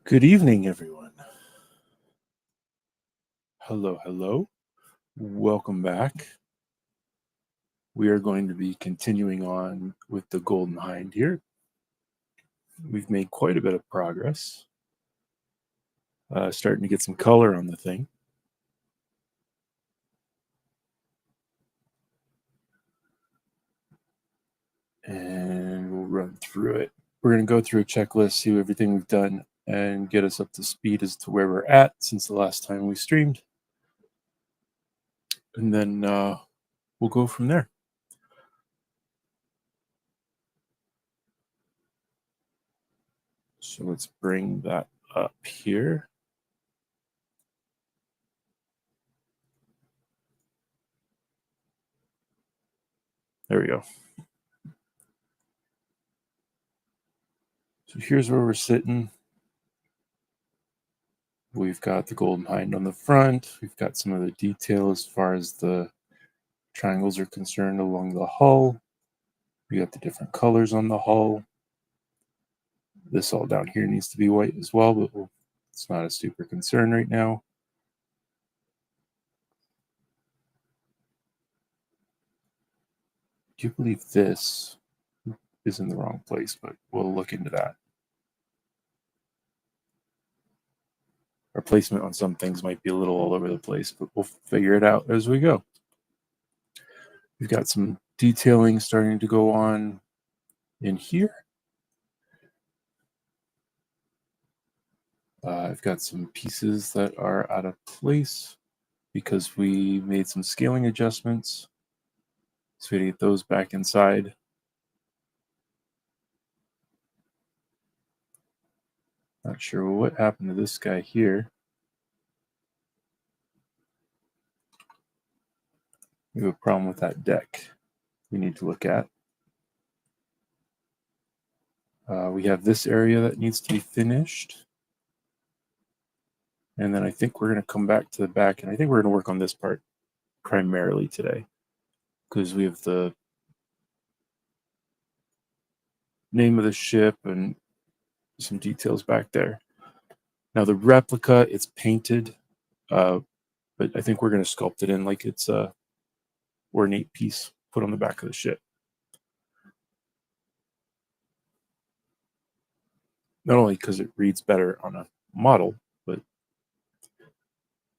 Good evening, everyone. Hello, hello. Welcome back. We are going to be continuing on with the Golden Hind here. We've made quite a bit of progress. Starting to get some color on the thing. And we'll run through it. We're going to go through a checklist, see everything we've done, and get us up to speed as to where we're at since the last time we streamed. And then we'll go from there. So let's bring that up here. There we go. So here's where we're sitting. We've got the Golden Hind on the front. We've got some of the detail as far as the triangles are concerned along the hull. We got the different colors on the hull. This all down here needs to be white as well, but it's not a super concern right now. I do believe this is in the wrong place, but we'll look into that. Our placement on some things might be a little all over the place, but we'll figure it out as we go. We've got some detailing starting to go on in here. I've got some pieces that are out of place because we made some scaling adjustments. So we get those back inside. Not sure what happened to this guy here. We have a problem with that deck we need to look at. We have this area that needs to be finished. And then I think we're going to come back to the back, and I think we're going to work on this part primarily today because we have the name of the ship and some details back there. Now the replica, it's painted, but I think we're going to sculpt it in like it's a ornate piece put on the back of the ship. Not only because it reads better on a model, but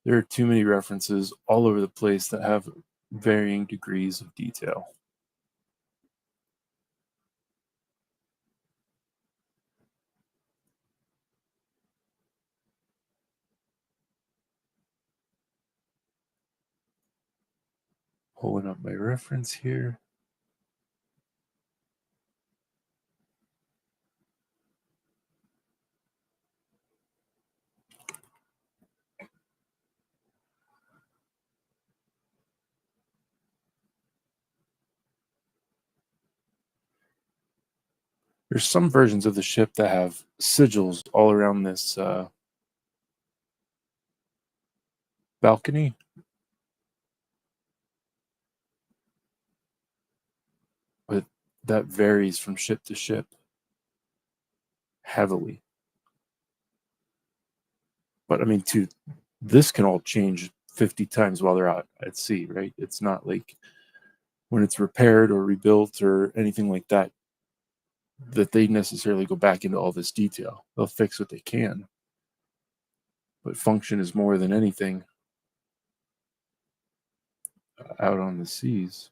there are too many references all over the place that have varying degrees of detail. Pulling up my reference here. There's some versions of the ship that have sigils all around this balcony. But that varies from ship to ship heavily. But I mean, this can all change 50 times while they're out at sea, right? It's not like when it's repaired or rebuilt or anything like that, that they necessarily go back into all this detail. They'll fix what they can. But function is more than anything out on the seas.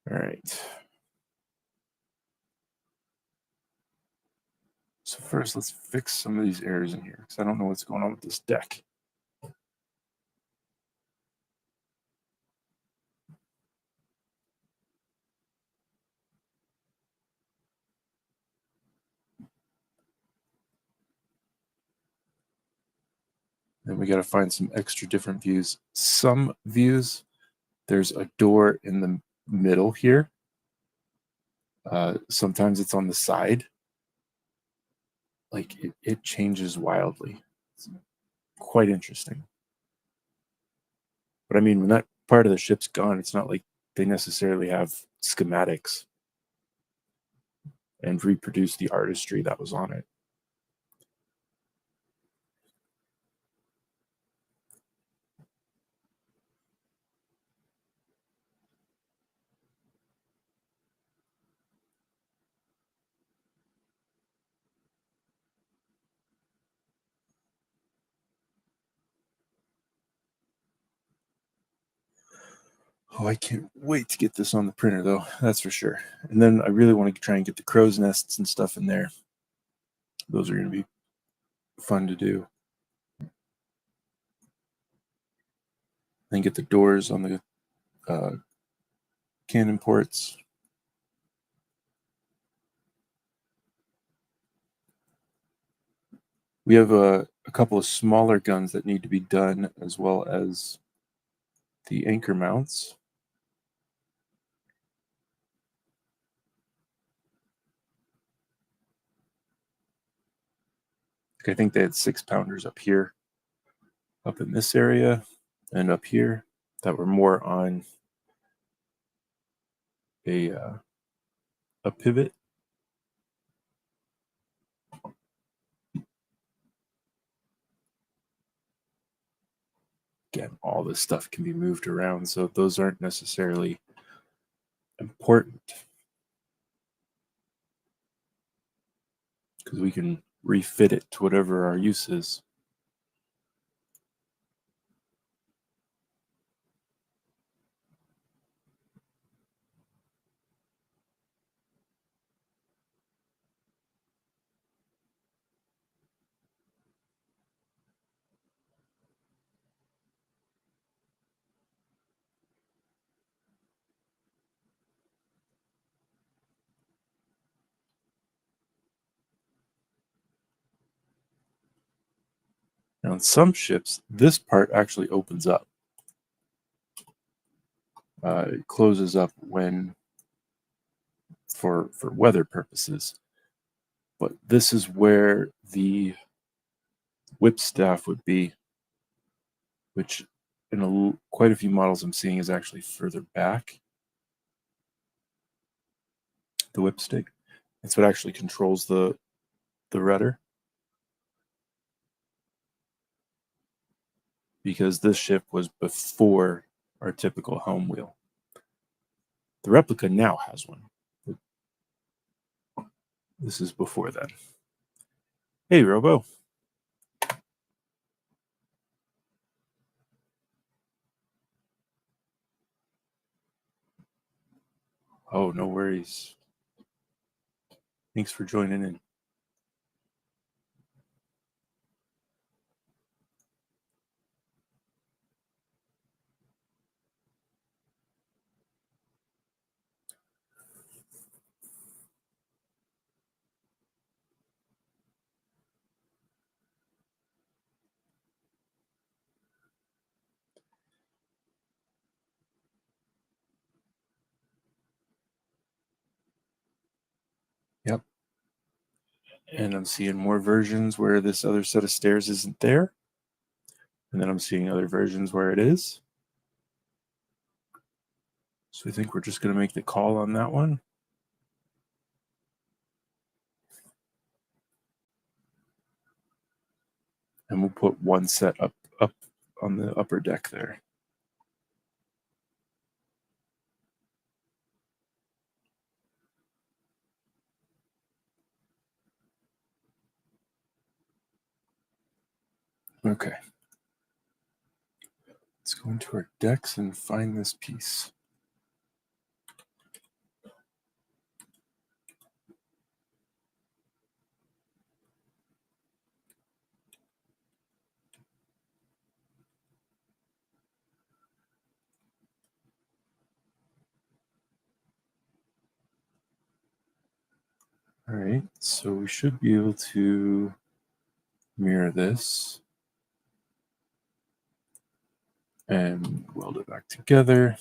All right. So first, let's fix some of these errors in here because I don't know what's going on with this deck. Then we got to find some extra different views. Some views, there's a door in the middle here. Sometimes it's on the side. Like it changes wildly. It's quite interesting. But I mean, when that part of the ship's gone, it's not like they necessarily have schematics and reproduce the artistry that was on it. Oh, I can't wait to get this on the printer, though. That's for sure. And then I really want to try and get the crow's nests and stuff in there. Those are going to be fun to do. Then get the doors on the cannon ports. We have a couple of smaller guns that need to be done, as well as the anchor mounts. I think they had 6-pounders up here, up in this area, and up here that were more on a pivot. Again, all this stuff can be moved around, so those aren't necessarily important because we can refit it to whatever our use is. Now, on some ships, this part actually opens up. It closes up when for weather purposes. But this is where the whip staff would be, which in quite a few models I'm seeing is actually further back. The whip stick. That's what actually controls the rudder. Because this ship was before our typical helm wheel. The replica now has one. This is before then. Hey, Robo. Oh, no worries. Thanks for joining in. Yep. And I'm seeing more versions where this other set of stairs isn't there. And then I'm seeing other versions where it is. So I think we're just going to make the call on that one. And we'll put one set up on the upper deck there. Okay. Let's go into our decks and find this piece. All right, so we should be able to mirror this and weld it back together.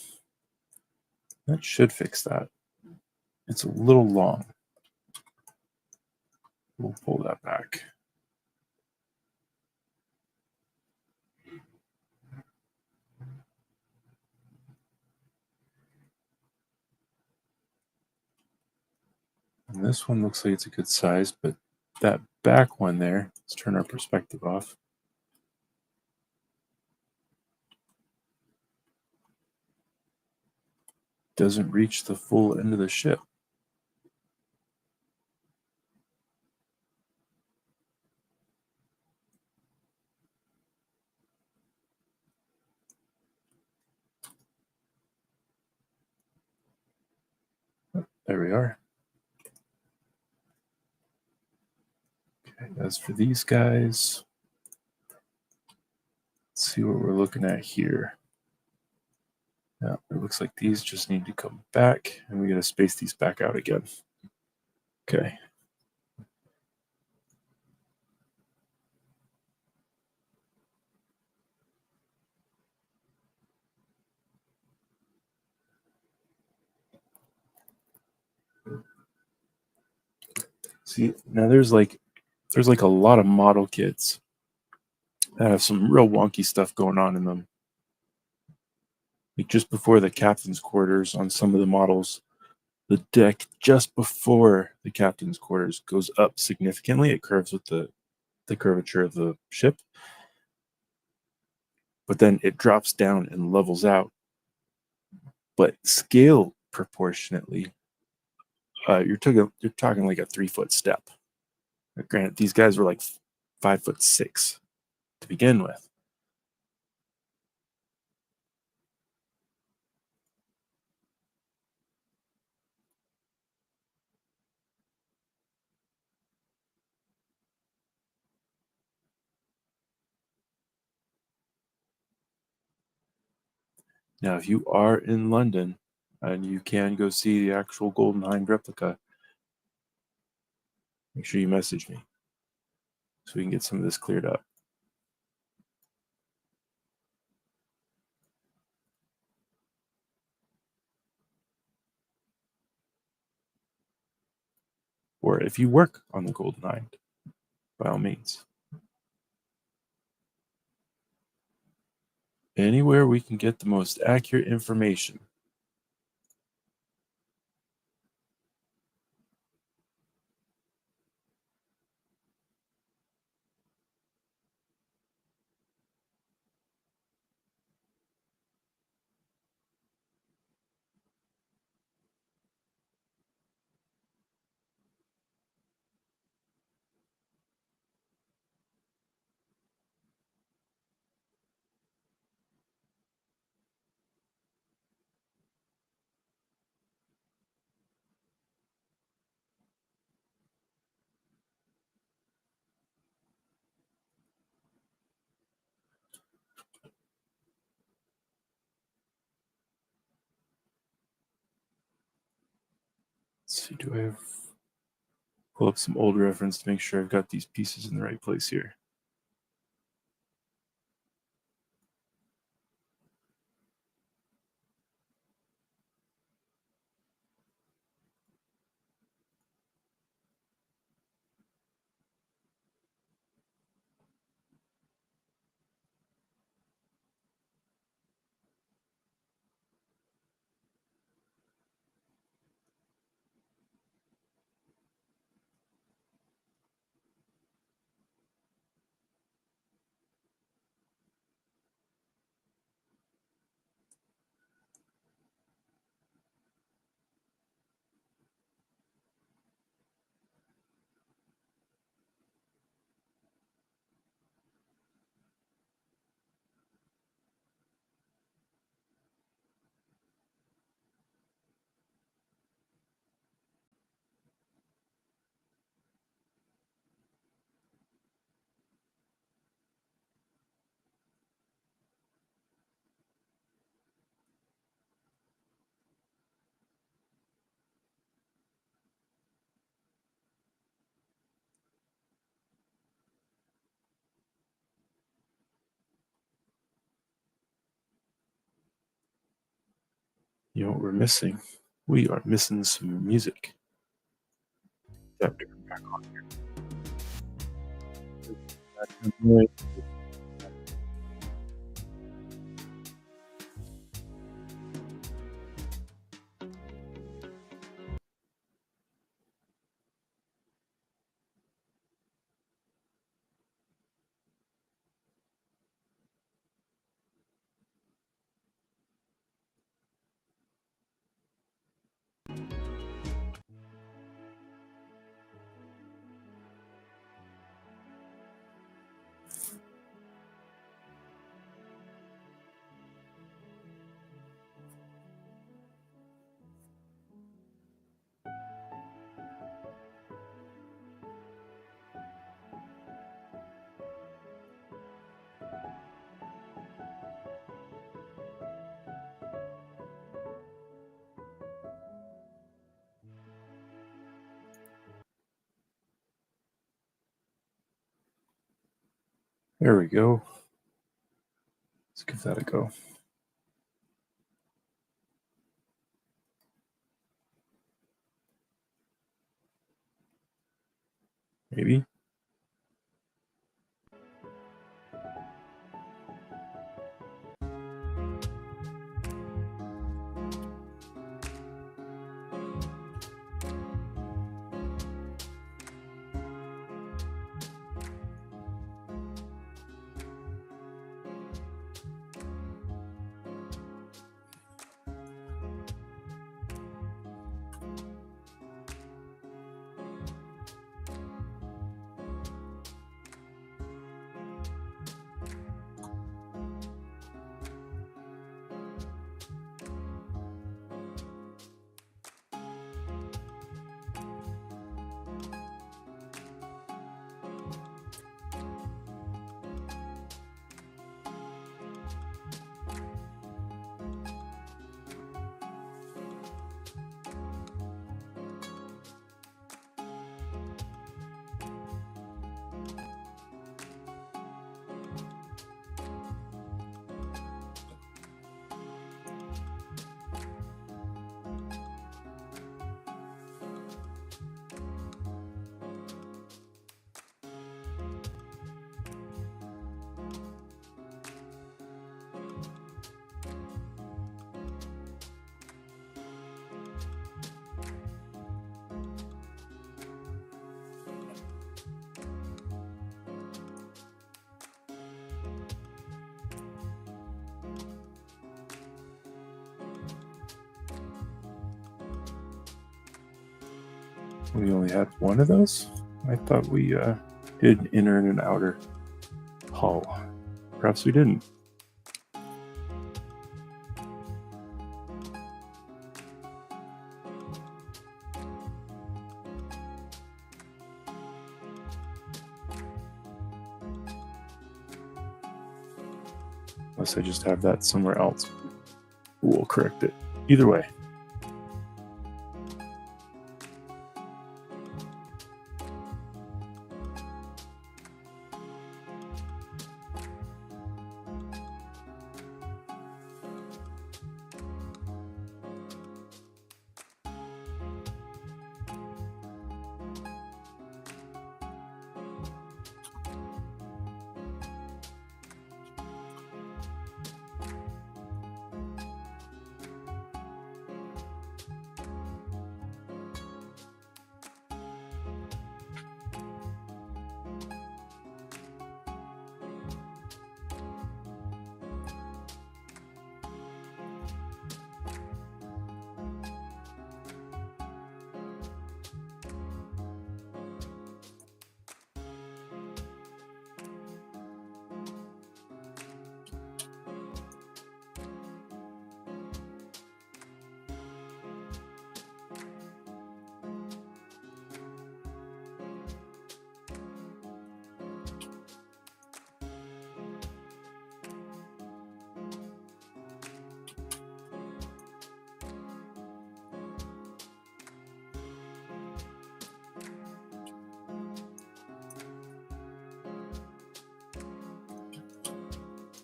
That should fix that. It's a little long. We'll pull that back. And this one looks like it's a good size, but that back one there, let's turn our perspective off. Doesn't reach the full end of the ship. There we are. Okay, as for these guys, let's see what we're looking at here. Yeah, it looks like these just need to come back, and we got to space these back out again. Okay. See, now there's like a lot of model kits that have some real wonky stuff going on in them. Like just before the captain's quarters on some of the models, the deck just before the captain's quarters goes up significantly. It curves with the curvature of the ship, but then it drops down and levels out. But scale proportionately, you're talking like a 3-foot step. Granted, these guys were like 5'6" to begin with. Now, if you are in London and you can go see the actual Golden Hinde replica, make sure you message me so we can get some of this cleared up. Or if you work on the Golden Hinde, by all means. Anywhere we can get the most accurate information. Let's see, do I have pull up some old reference to make sure I've got these pieces in the right place here. You know what we're missing? We are missing some music. There we go. Let's give that a go. Maybe. We only had one of those? I thought we did an inner and an outer hull. Perhaps we didn't. Unless I just have that somewhere else. We'll correct it. Either way.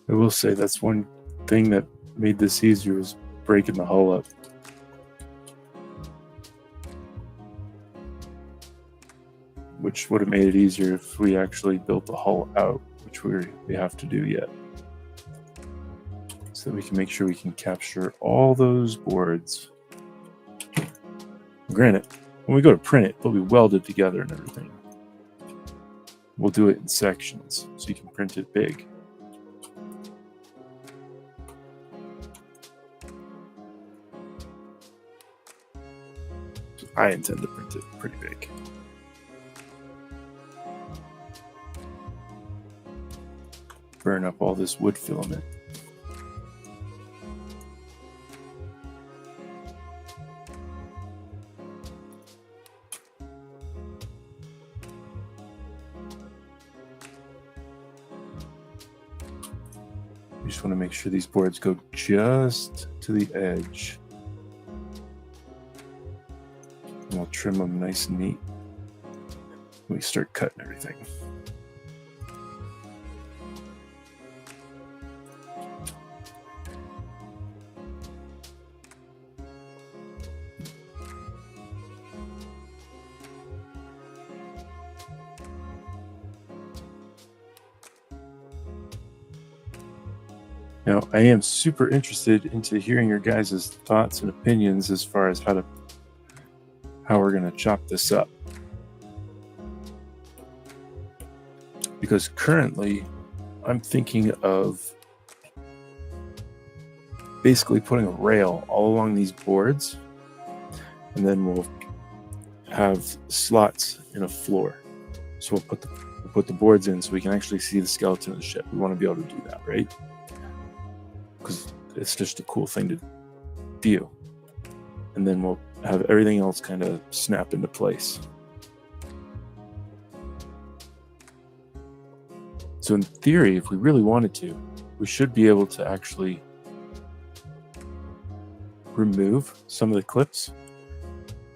I will say that's one thing that made this easier was breaking the hull up. Which would have made it easier if we actually built the hull out, which we have to do yet. So that we can make sure we can capture all those boards. Granted, when we go to print it, they'll be welded together and everything. We'll do it in sections so you can print it big. I intend to print it pretty big. burn up all this wood filament. You just want to make sure these boards go just to the edge. And we'll trim them nice and neat when we start cutting everything. Now, I am super interested into hearing your guys' thoughts and opinions as far as how we're going to chop this up. Because currently, I'm thinking of basically putting a rail all along these boards, and then we'll have slots in a floor. So we'll put the boards in so we can actually see the skeleton of the ship. We want to be able to do that, right? Because it's just a cool thing to view. And then we'll have everything else kind of snap into place. So in theory, if we really wanted to, we should be able to actually remove some of the clips.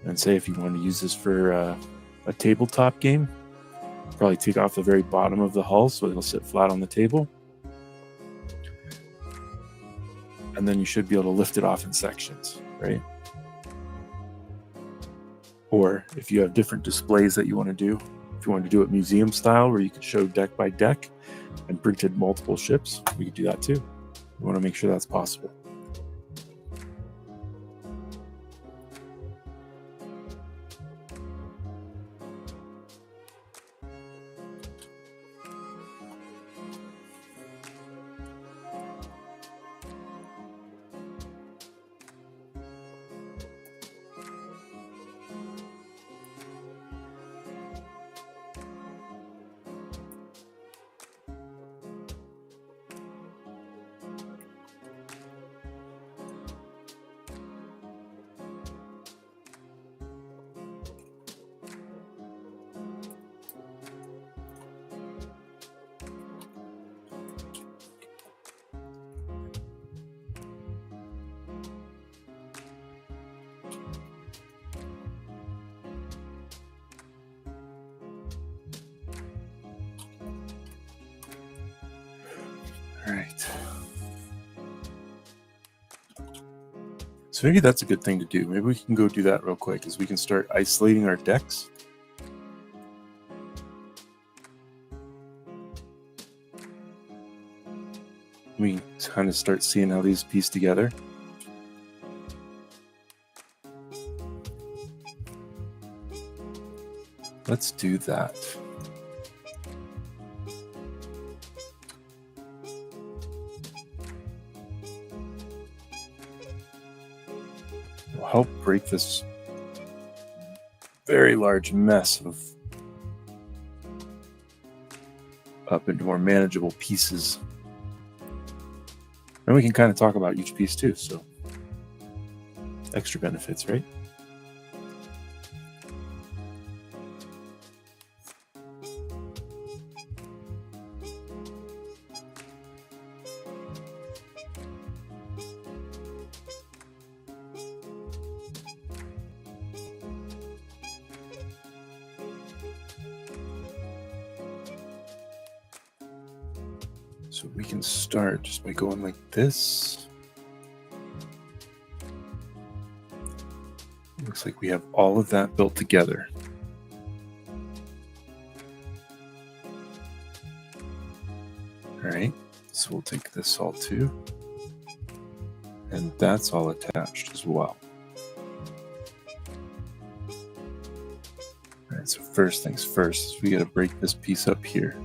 And say if you want to use this for a tabletop game, probably take off the very bottom of the hull so it'll sit flat on the table. And then you should be able to lift it off in sections, right? Or if you have different displays that you want to do, if you want to do it museum style where you could show deck by deck and printed multiple ships, we could do that too. We want to make sure that's possible. All right. So maybe that's a good thing to do. Maybe we can go do that real quick as we can start isolating our decks. We can kind of start seeing how these piece together. Let's do that. It'll help break this very large mess up into more manageable pieces. And we can kind of talk about each piece too, so extra benefits, right? So we can start just by going like this. Looks like we have all of that built together. All right, so we'll take this all too. And that's all attached as well. All right, so first things first, we got to break this piece up here.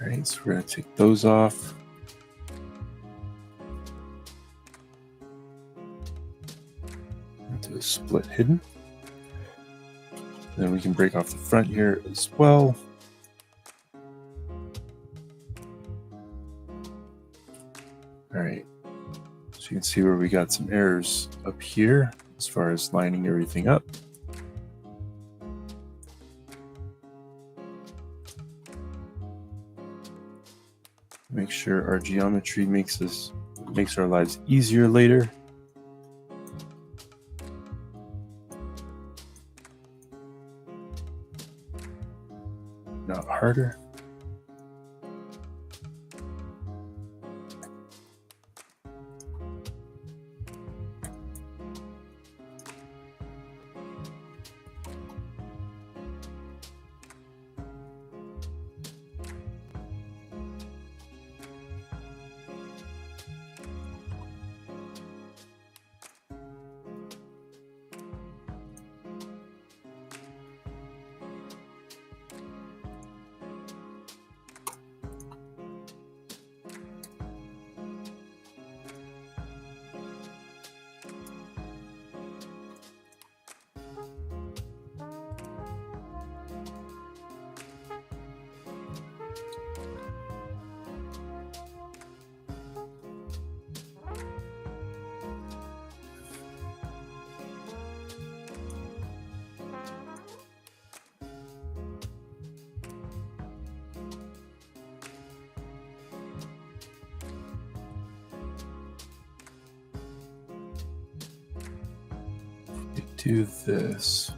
All right, so we're going to take those off. Do a split hidden. Then we can break off the front here as well. All right, so you can see where we got some errors up here as far as lining everything up. Make sure our geometry makes our lives easier later. Not harder. Do this.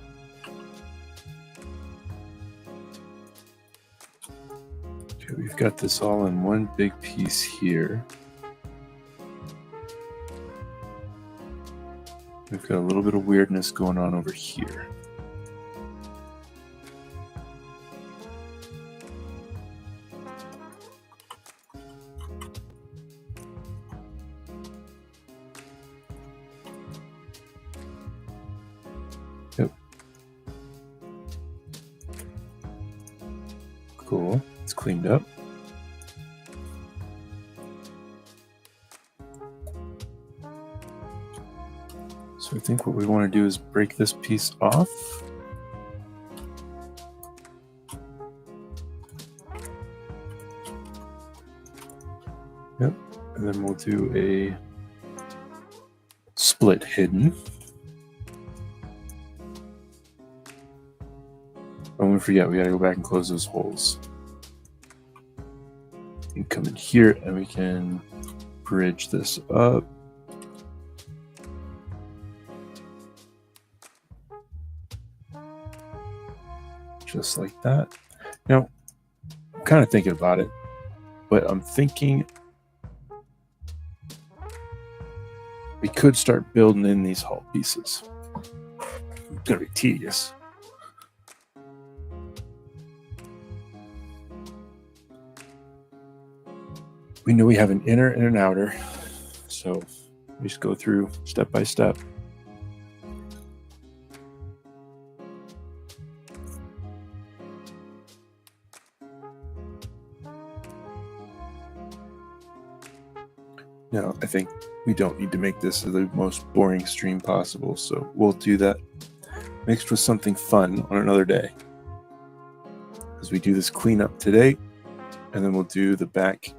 Okay, we've got this all in one big piece here. We've got a little bit of weirdness going on over here. Yep. Cool. It's cleaned up. So I think what we want to do is break this piece off. Yep. And then we'll do a split hidden. Don't forget, we got to go back and close those holes. You can come in here and we can bridge this up. Just like that. Now, I'm kind of thinking about it, but I'm thinking we could start building in these hull pieces. It's going to be tedious. We know we have an inner and an outer, so we just go through step by step. Now, I think we don't need to make this the most boring stream possible, so we'll do that mixed with something fun on another day. As we do this cleanup today, and then we'll do the back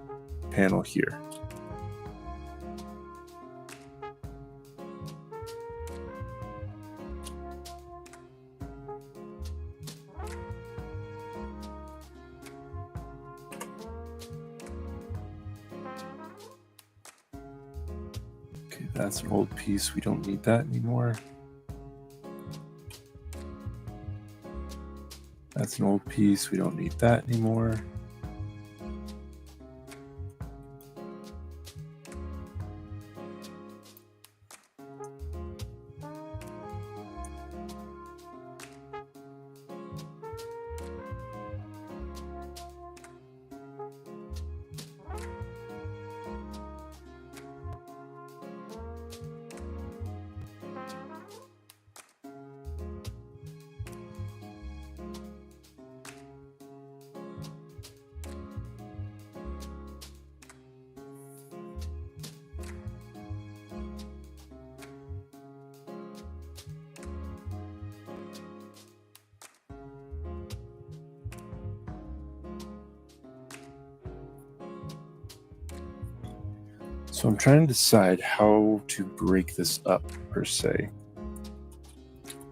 panel here. Okay, that's an old piece. We don't need that anymore. That's an old piece. We don't need that anymore. So I'm trying to decide how to break this up per se.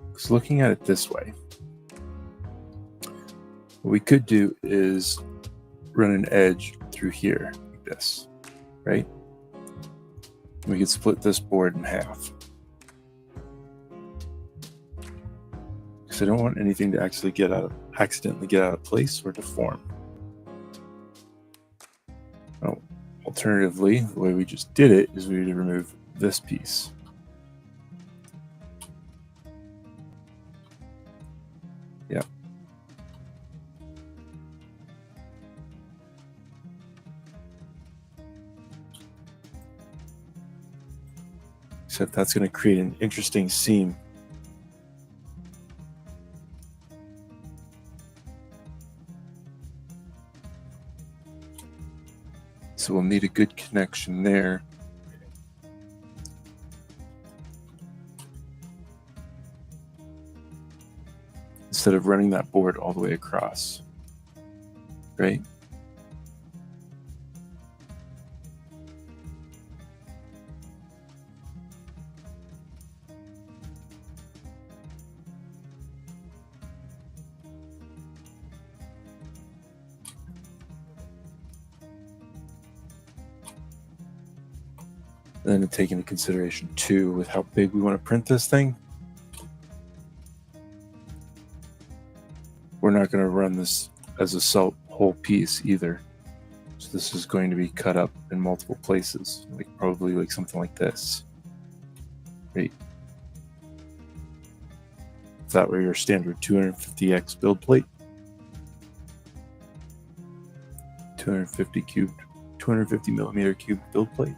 Because looking at it this way, what we could do is run an edge through here like this, right? We could split this board in half. Because I don't want anything to actually accidentally get out of place or deform. Oh, alternatively, the way we just did it is we would remove this piece. Yeah. Except that's going to create an interesting seam. So we'll need a good connection there. Instead of running that board all the way across, right? Then to take into consideration too, with how big we want to print this thing, we're not going to run this as a whole piece either. So this is going to be cut up in multiple places, like probably like something like this. Right? Is that where your standard 250x build plate? 250 millimeter cube build plate.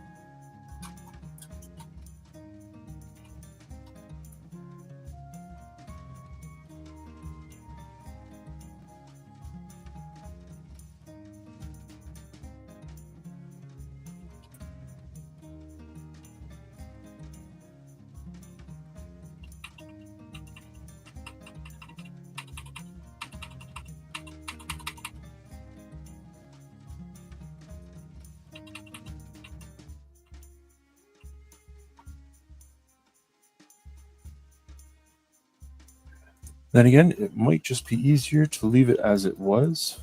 Then again, it might just be easier to leave it as it was,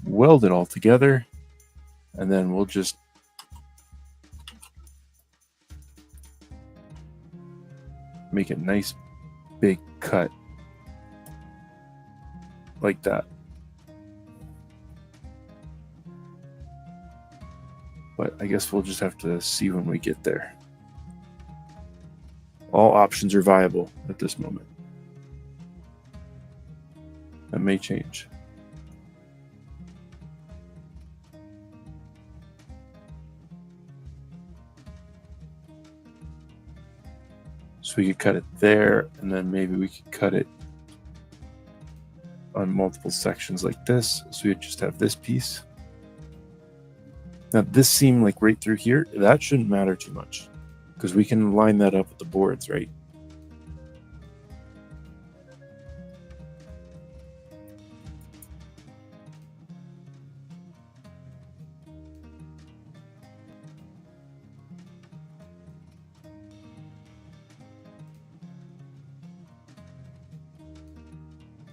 weld it all together, and then we'll just make a nice big cut like that. But I guess we'll just have to see when we get there. All options are viable at this moment. That may change. So we could cut it there, and then maybe we could cut it on multiple sections like this. So we just have this piece. Now this seam like right through here, that shouldn't matter too much because we can line that up with the boards, right?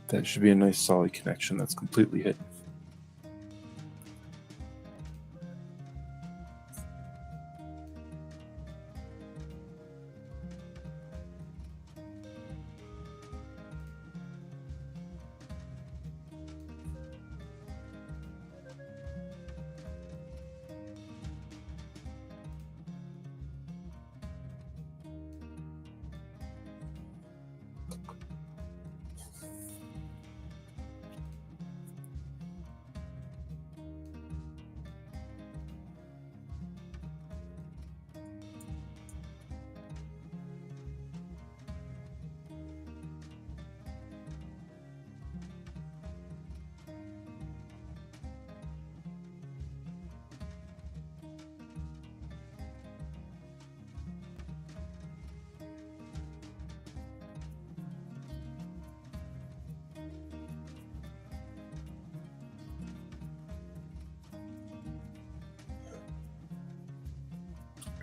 That should be a nice solid connection that's completely hidden.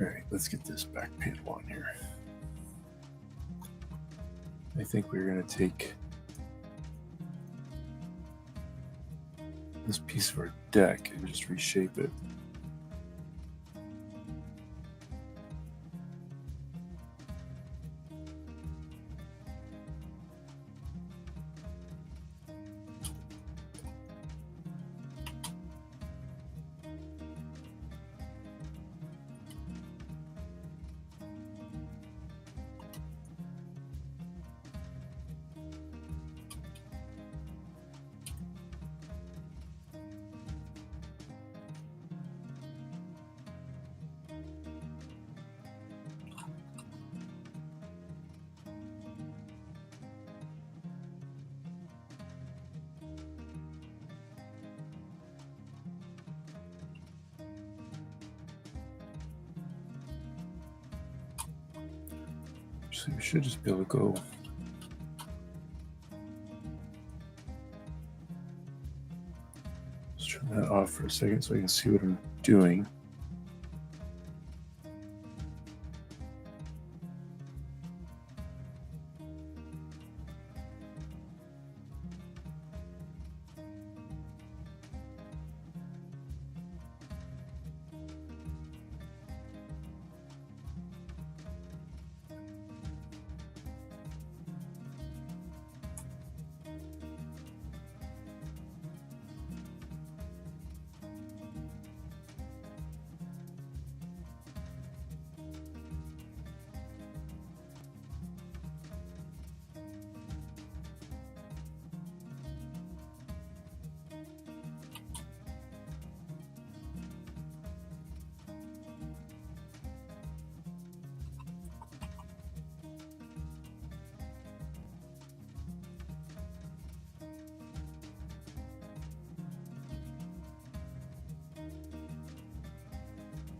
All right, let's get this back panel on here. I think we're going to take this piece of our deck and just reshape it. So we should just be able to go. Let's turn that off for a second so I can see what I'm doing.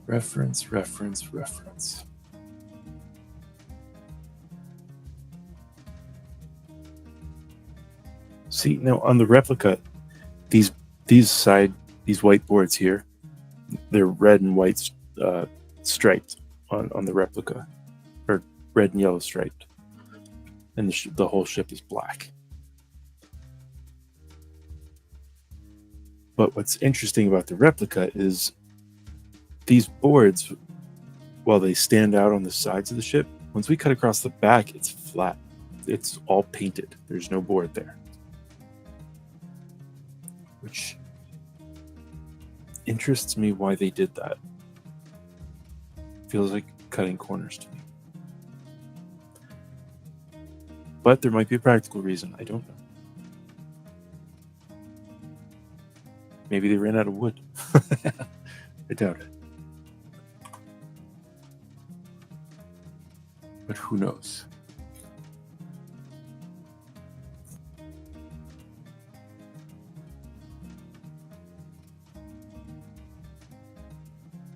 Reference, reference, reference. See, now on the replica, these white boards here, they're red and white striped on the replica, or red and yellow striped, and the whole ship is black. But what's interesting about the replica is these boards, while they stand out on the sides of the ship, once we cut across the back, it's flat. It's all painted. There's no board there. Which interests me why they did that. Feels like cutting corners to me. But there might be a practical reason. I don't know. Maybe they ran out of wood. I doubt it. But who knows?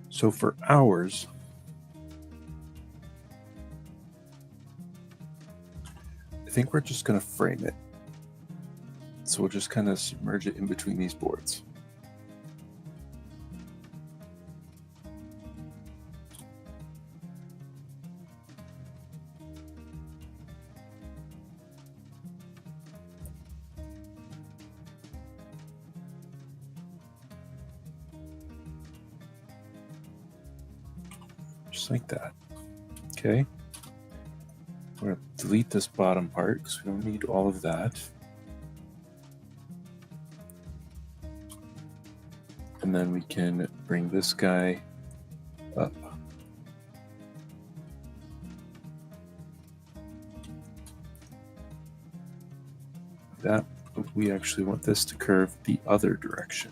So for ours, I think we're just going to frame it. So we'll just kind of submerge it in between these boards. Just like that. Okay. We're going to delete this bottom part because we don't need all of that. And then we can bring this guy up. That, we actually want this to curve the other direction.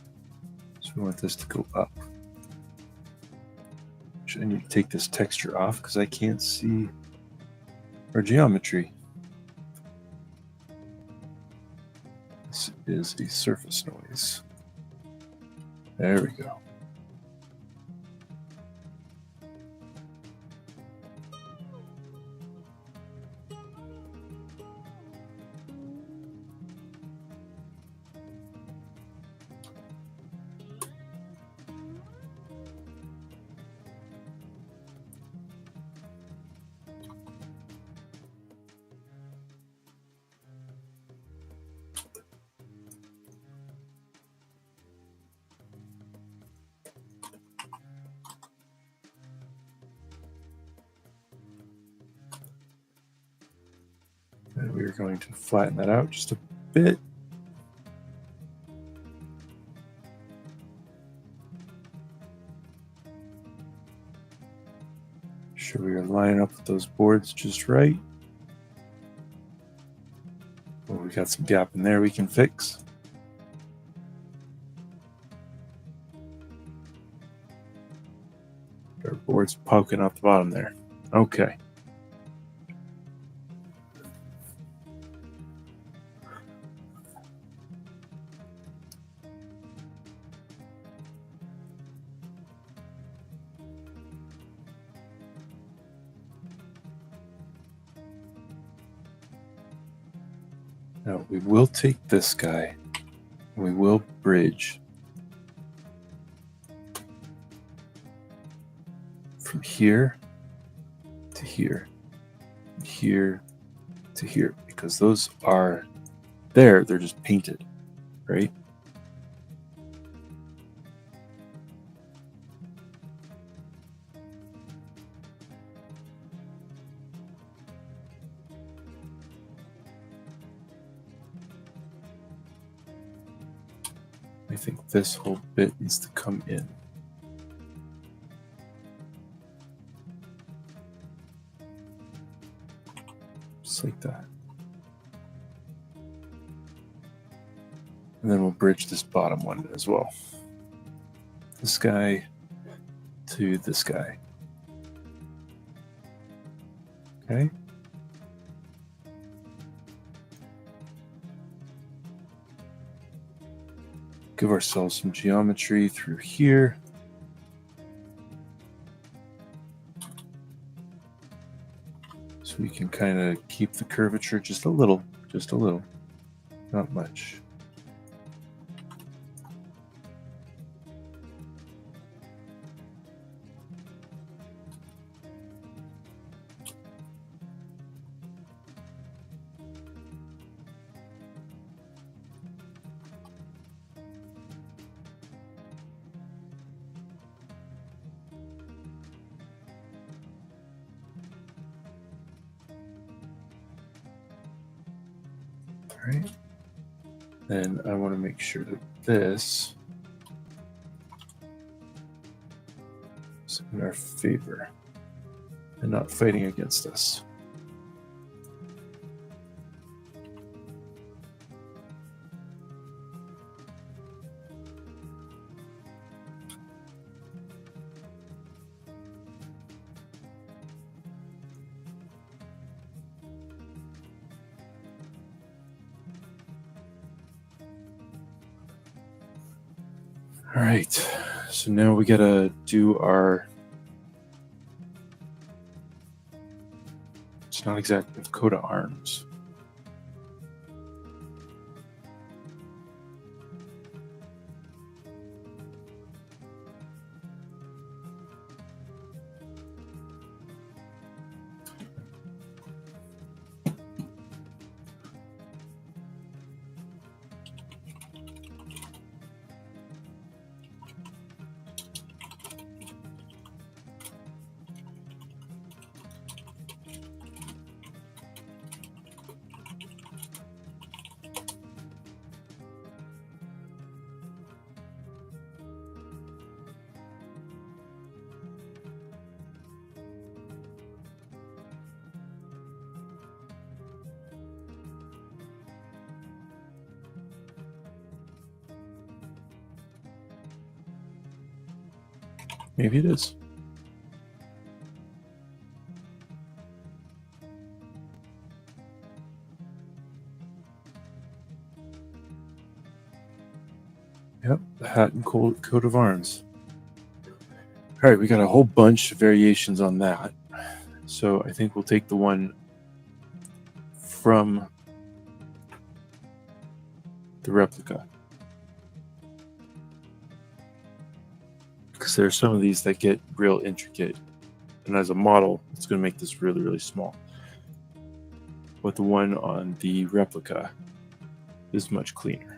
So we want this to go up. I need to take this texture off because I can't see our geometry. This is a surface noise. There we go. we're going to flatten that out just a bit. Sure we are lining up with those boards just right. Oh, we got some gap in there we can fix. Our board's poking out the bottom there. Okay. Now we will take this guy, and we will bridge from here to here, here to here, because those are there, they're just painted, right? I think this whole bit needs to come in. Just like that. And then we'll bridge this bottom one as well. This guy to this guy. Okay. Give ourselves some geometry through here. So we can kind of keep the curvature just a little, not much. All right. Then I want to make sure that this is in our favor and not fighting against us. All right, so now we gotta do our, it's not exactly a coat of arms. Maybe it is. Yep, the hat and coat of arms. All right, we got a whole bunch of variations on that. So I think we'll take the one from the replica, because there are some of these that get real intricate, and as a model it's going to make this really, really small. But the one on the replica is much cleaner.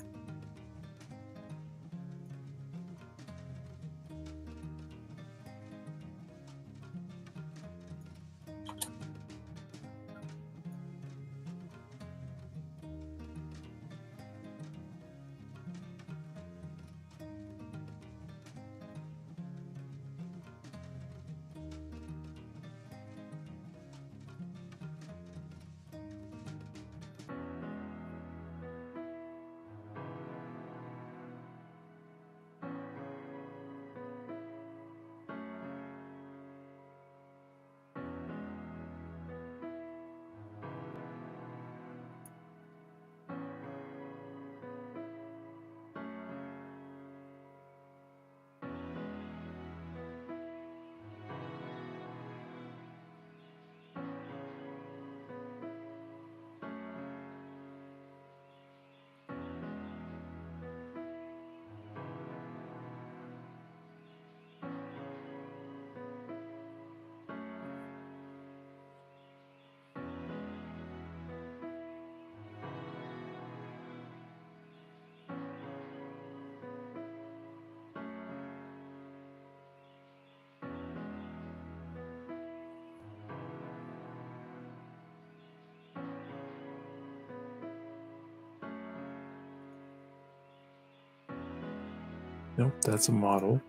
Nope, that's a model.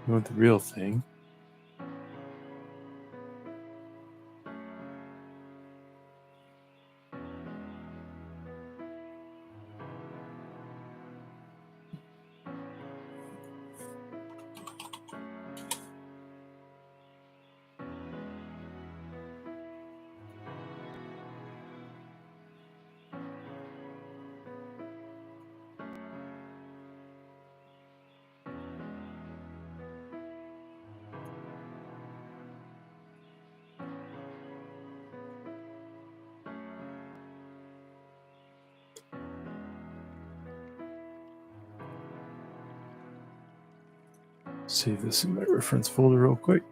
You want the real thing. Save this in my reference folder real quick.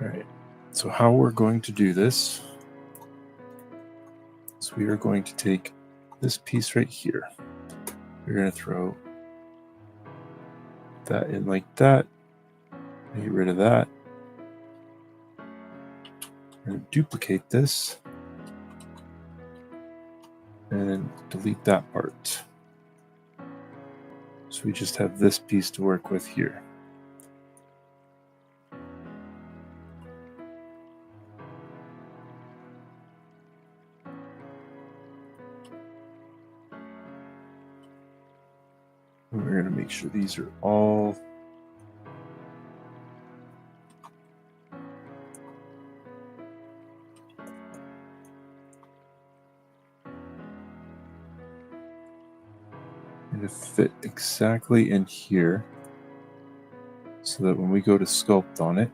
All right, so how we're going to do this is we are going to take this piece right here. We're going to throw that in like that. Get rid of that. We're going to duplicate this and delete that part. So we just have this piece to work with here. And we're going to make sure these are all going to fit exactly in here so that when we go to sculpt on it,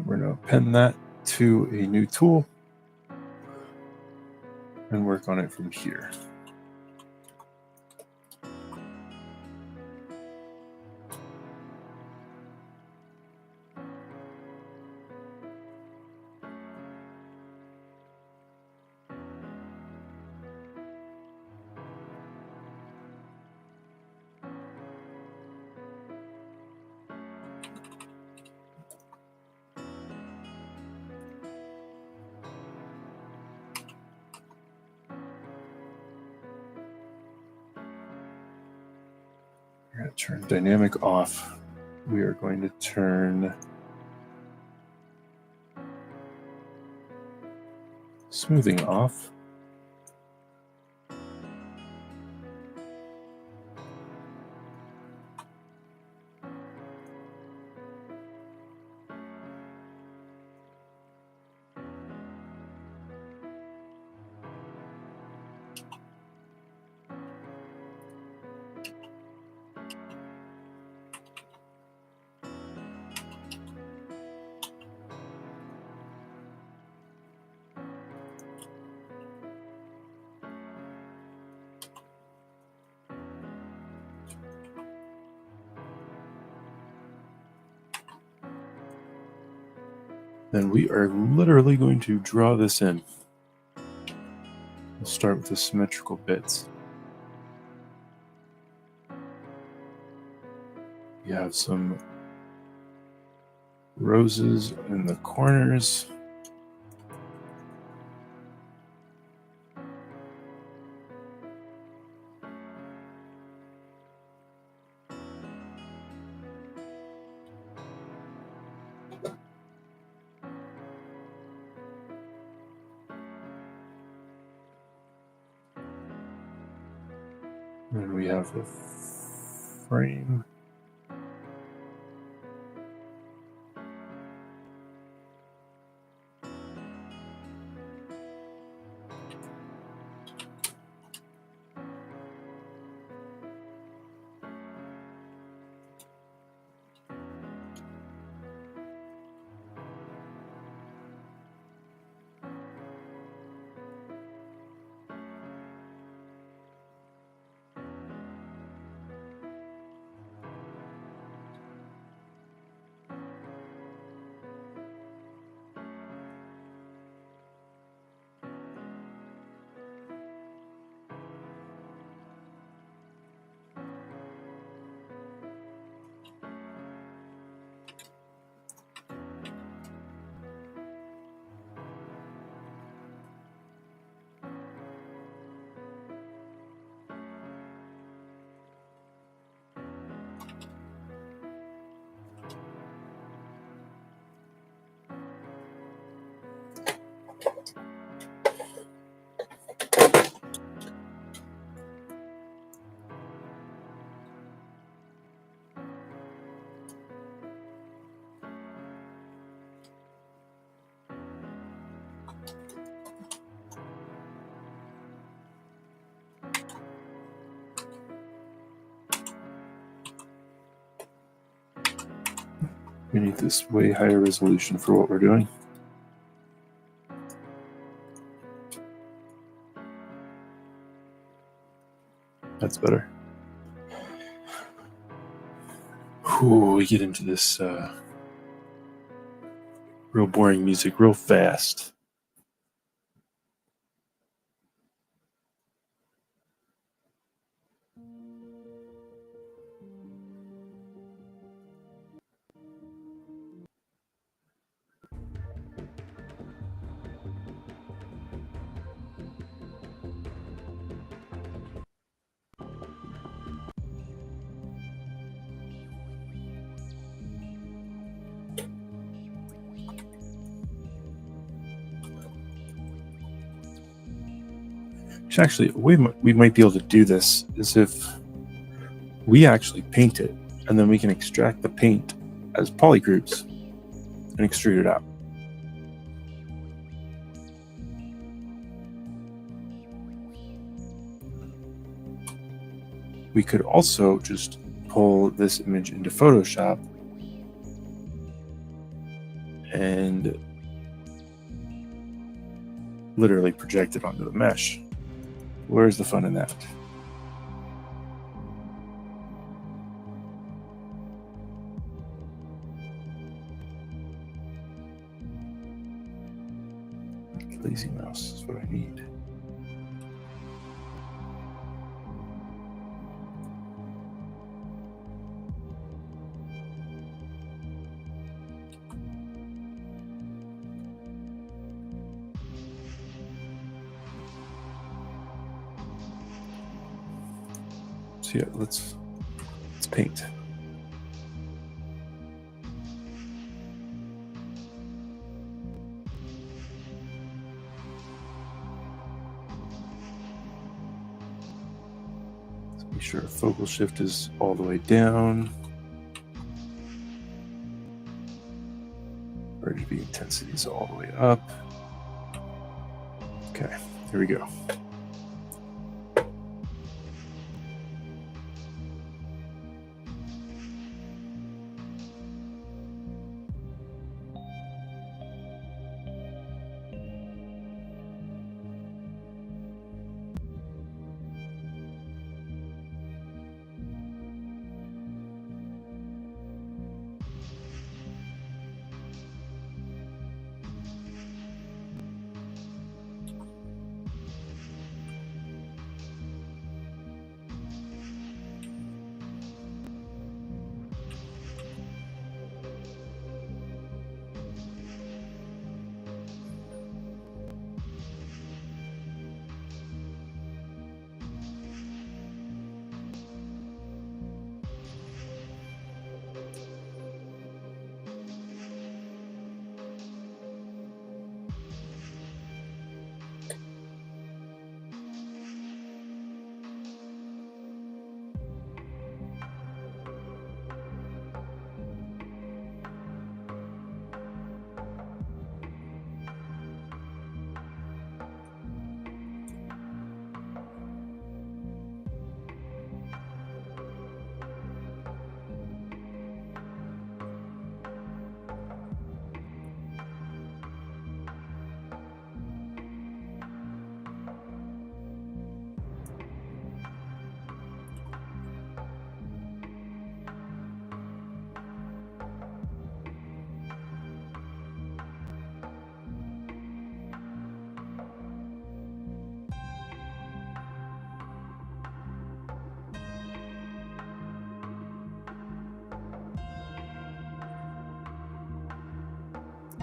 we're going to append that to a new tool and work on it from here. We're going to turn dynamic off. We are going to turn smoothing off. Then we are literally going to draw this in. We'll start with the symmetrical bits. You have some roses in the corners. And we have the frame. We need this way higher resolution for what we're doing. That's better. Ooh, we get into this real boring music real fast. Actually, a way we might be able to do this is if we actually paint it, and then we can extract the paint as polygroups and extrude it out. We could also just pull this image into Photoshop and literally project it onto the mesh. Where's the fun in that? Lazy mouse is what I need. So yeah, let's paint. Let's make sure focal shift is all the way down. RGB intensity is all the way up. Okay, here we go.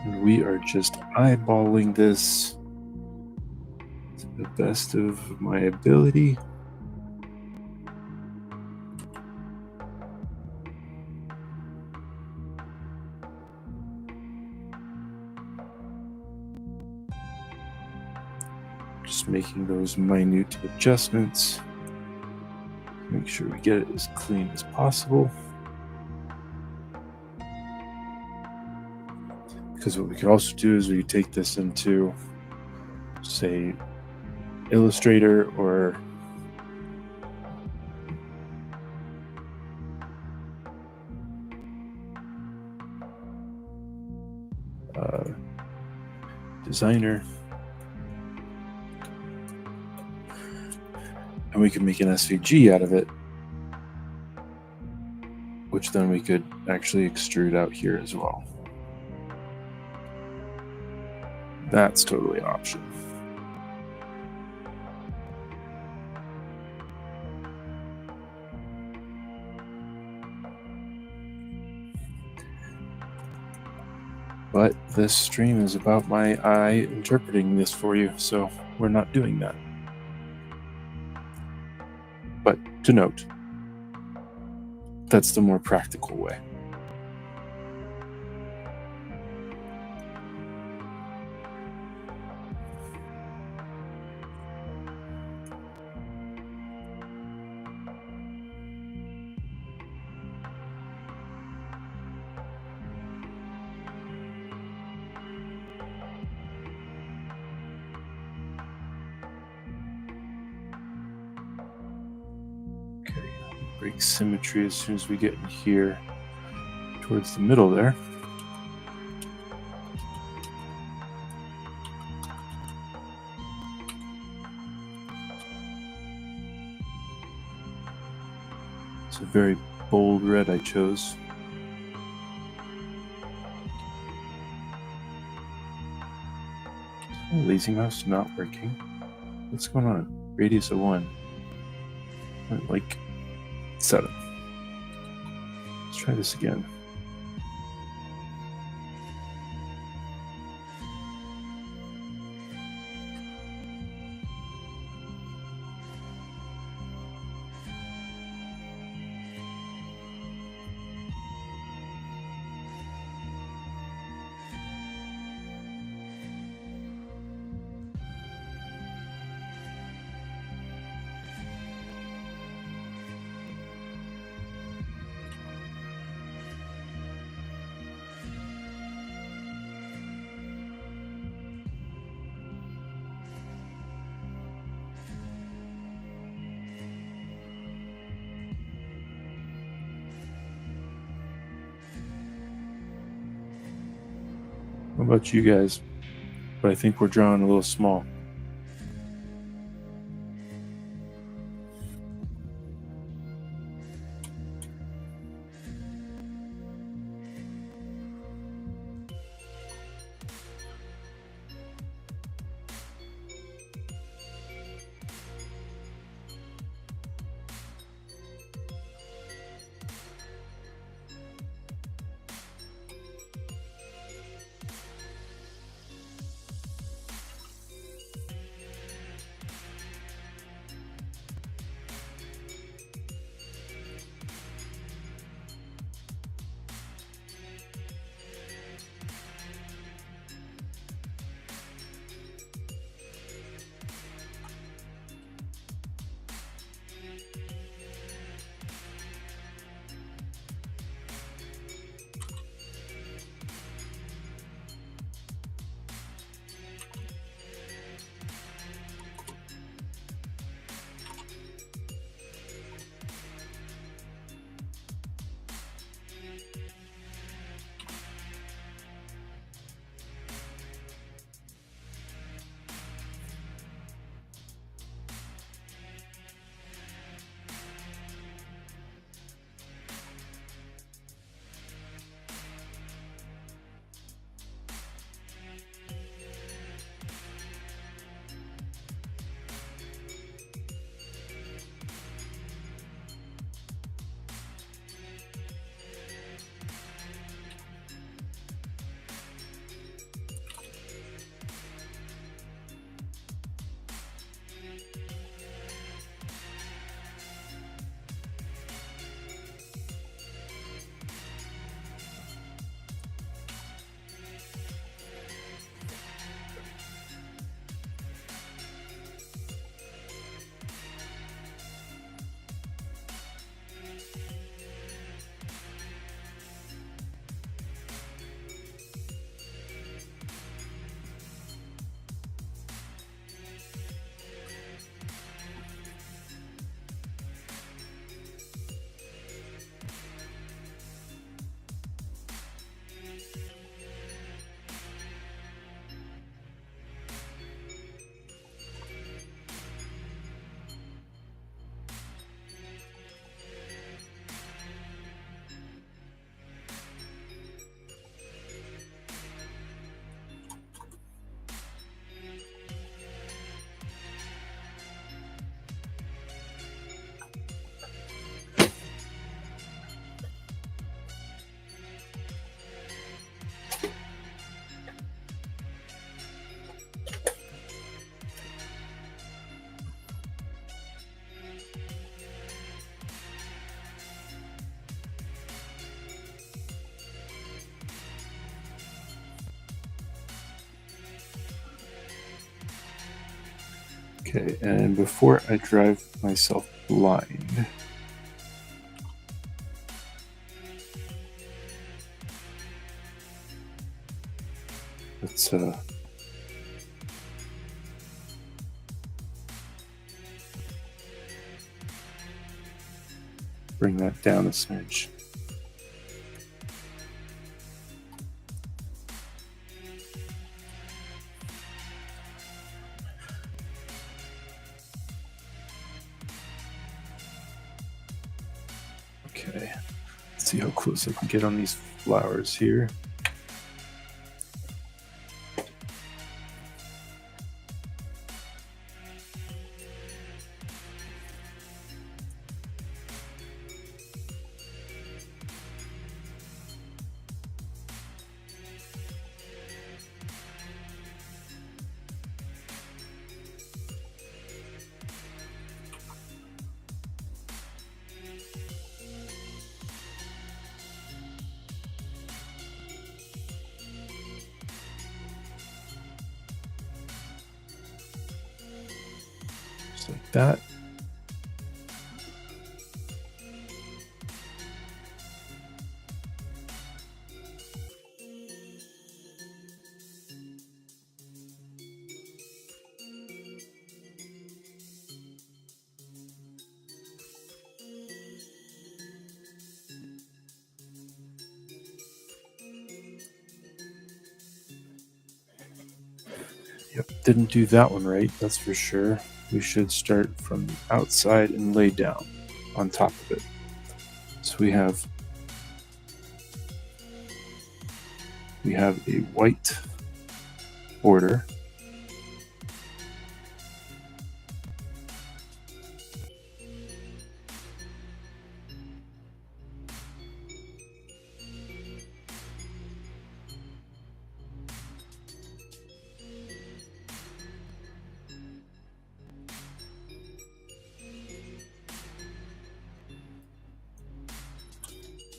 And we are just eyeballing this to the best of my ability. Just making those minute adjustments. Make sure we get it as clean as possible. Because what we could also do is we could take this into, say, Illustrator or Designer, and we can make an SVG out of it, which then we could actually extrude out here as well. That's totally an option. But this stream is about my eye interpreting this for you, so we're not doing that. But to note, that's the more practical way. Okay, break symmetry as soon as we get in here towards the middle there. It's a very bold red I chose. Is my lazy mouse not working? What's going on? Radius of 1. Like 7. Let's try this again. What about you guys? But I think we're drawing a little small. Okay, and before I drive myself blind, let's bring that down a smidge. Okay, let's see how close I can get on these flowers here. Just like that. Yep, didn't do that one right, that's for sure. We should start from the outside and lay down on top of it. So we have a white border.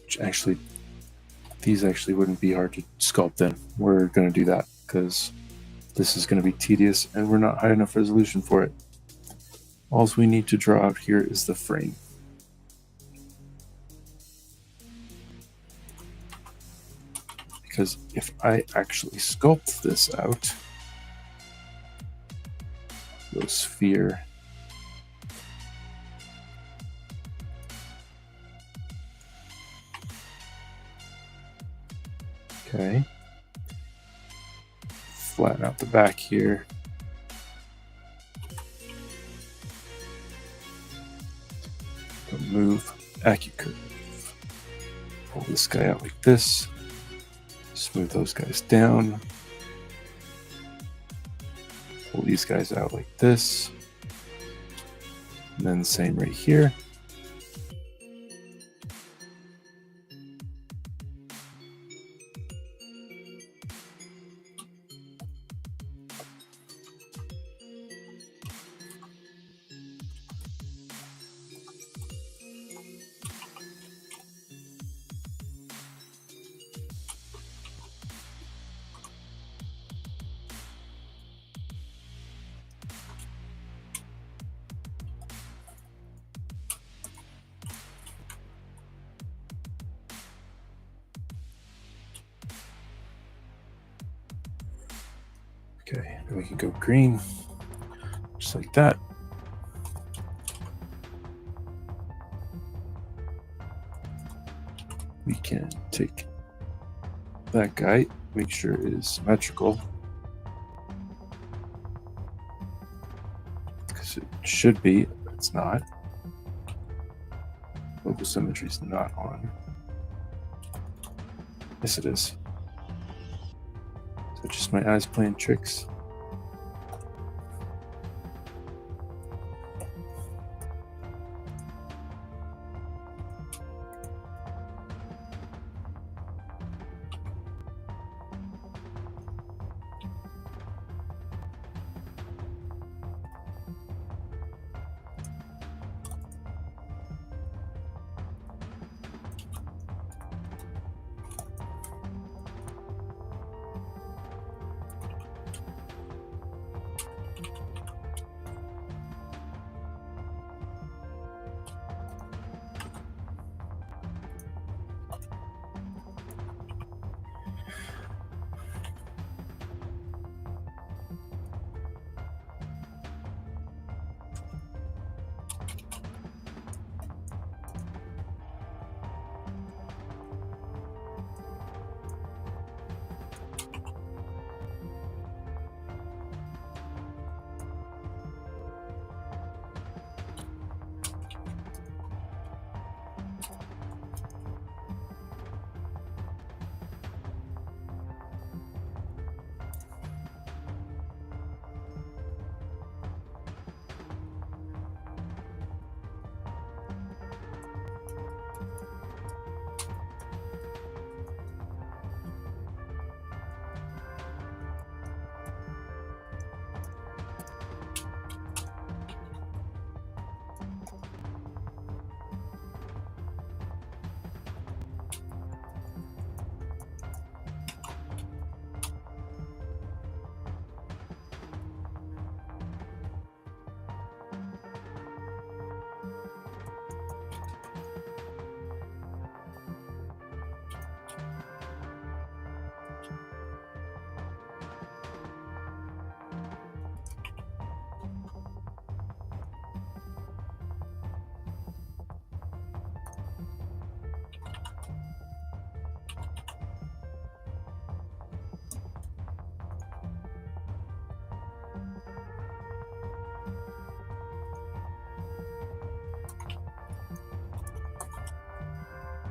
Which actually, these actually wouldn't be hard to sculpt in. We're going to do that because this is going to be tedious and we're not high enough resolution for it. All we need to draw out here is the frame. Because if I actually sculpt this out, the sphere, okay, flatten out the back here. Move AccuCurve. Pull this guy out like this. Smooth those guys down. Pull these guys out like this. And then the same right here. Okay, and we can go green, just like that. We can take that guy, make sure it is symmetrical, because it should be, but it's not. Local symmetry is not on. Yes, it is. So just my eyes playing tricks.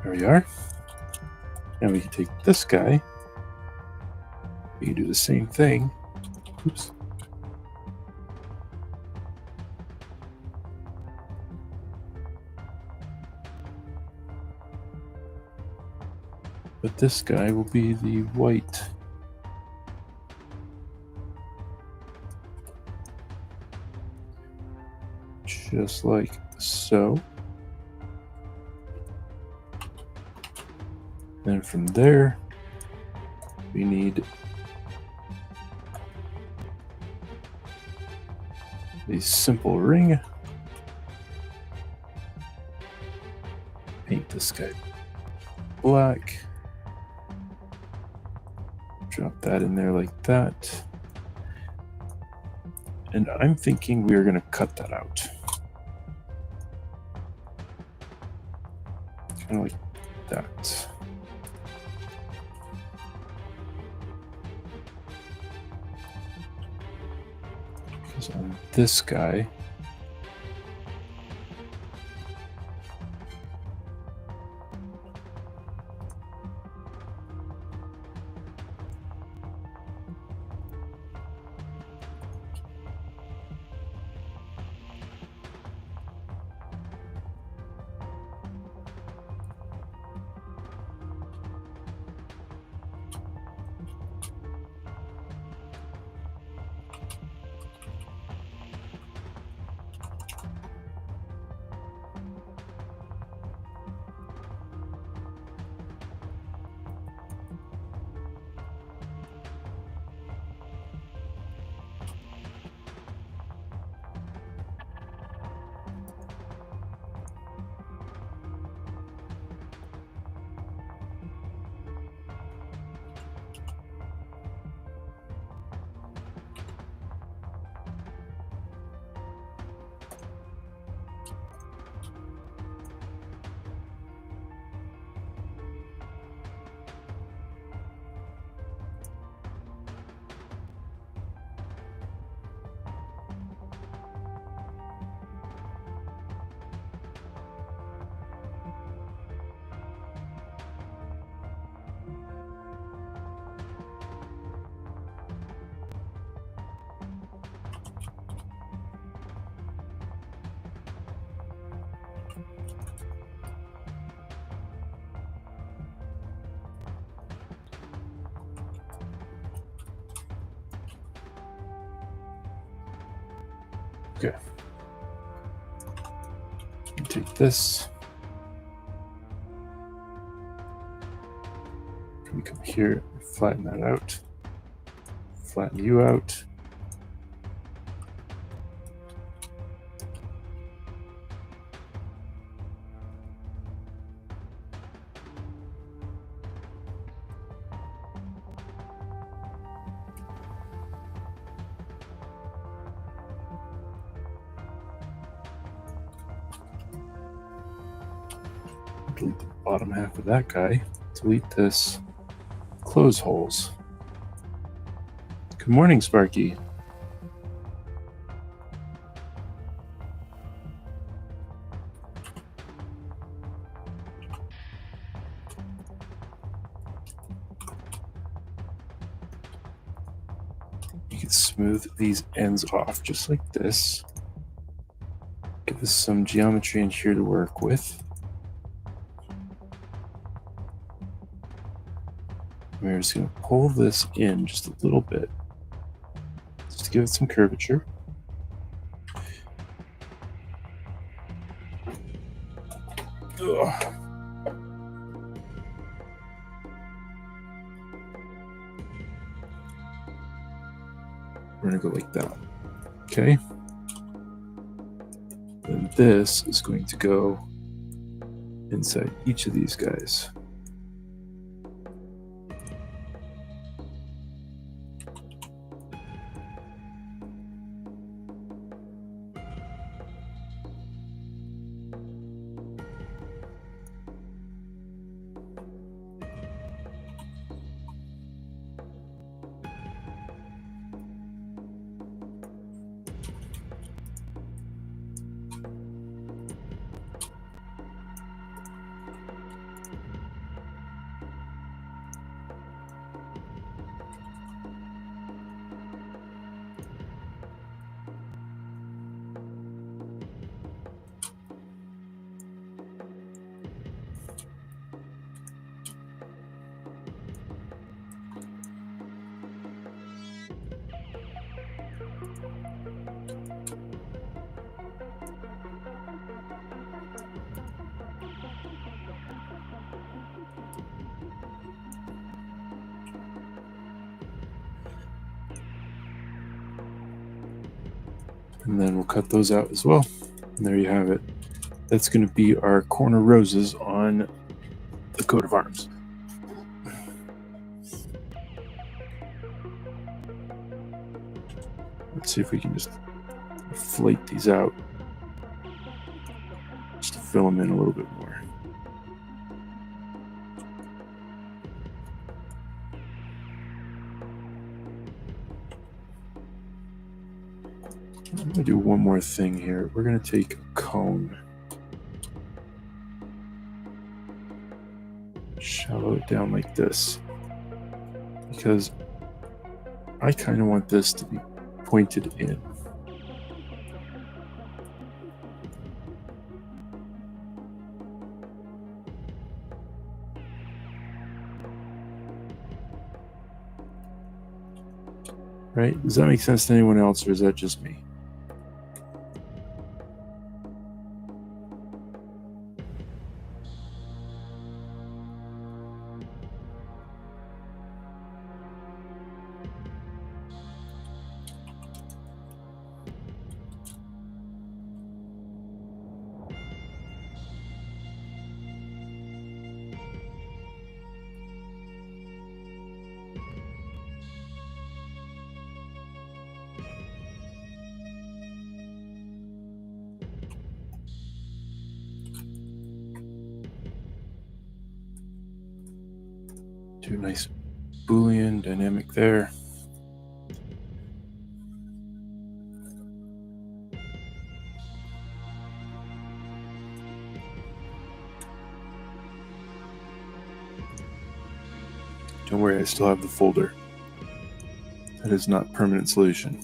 There we are. Now we can take this guy. We can do the same thing. Oops. But this guy will be the white. Just like so. Then from there, we need a simple ring. Paint this guy black. Drop that in there like that. And I'm thinking we are going to cut that out. Kind of like that. Because on this guy, okay. Take this. We come here, flatten that out. Flatten you out. Delete the bottom half of that guy. Delete this. Close holes. Good morning, Sparky. You can smooth these ends off just like this. Give us some geometry in here to work with. We're just going to pull this in just a little bit, just to give it some curvature. Ugh. We're going to go like that. Okay. Then this is going to go inside each of these guys. And then we'll cut those out as well. And there you have it. That's going to be our corner roses on the coat of arms. Let's see if we can just flake these out just to fill them in a little bit more. I'm going to do one more thing here. We're going to take a cone, shallow it down like this, because I kind of want this to be pointed in. Right? Does that make sense to anyone else, or is that just me? Do a nice Boolean dynamic there. Don't worry, I still have the folder. That is not permanent solution.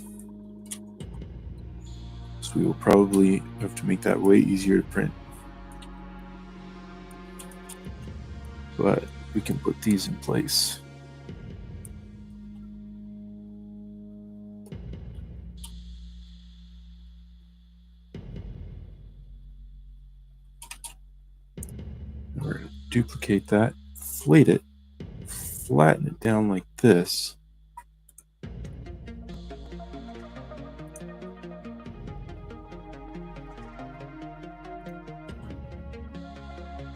So we will probably have to make that way easier to print. But we can put these in place. We're going to duplicate that, inflate it, flatten it down like this.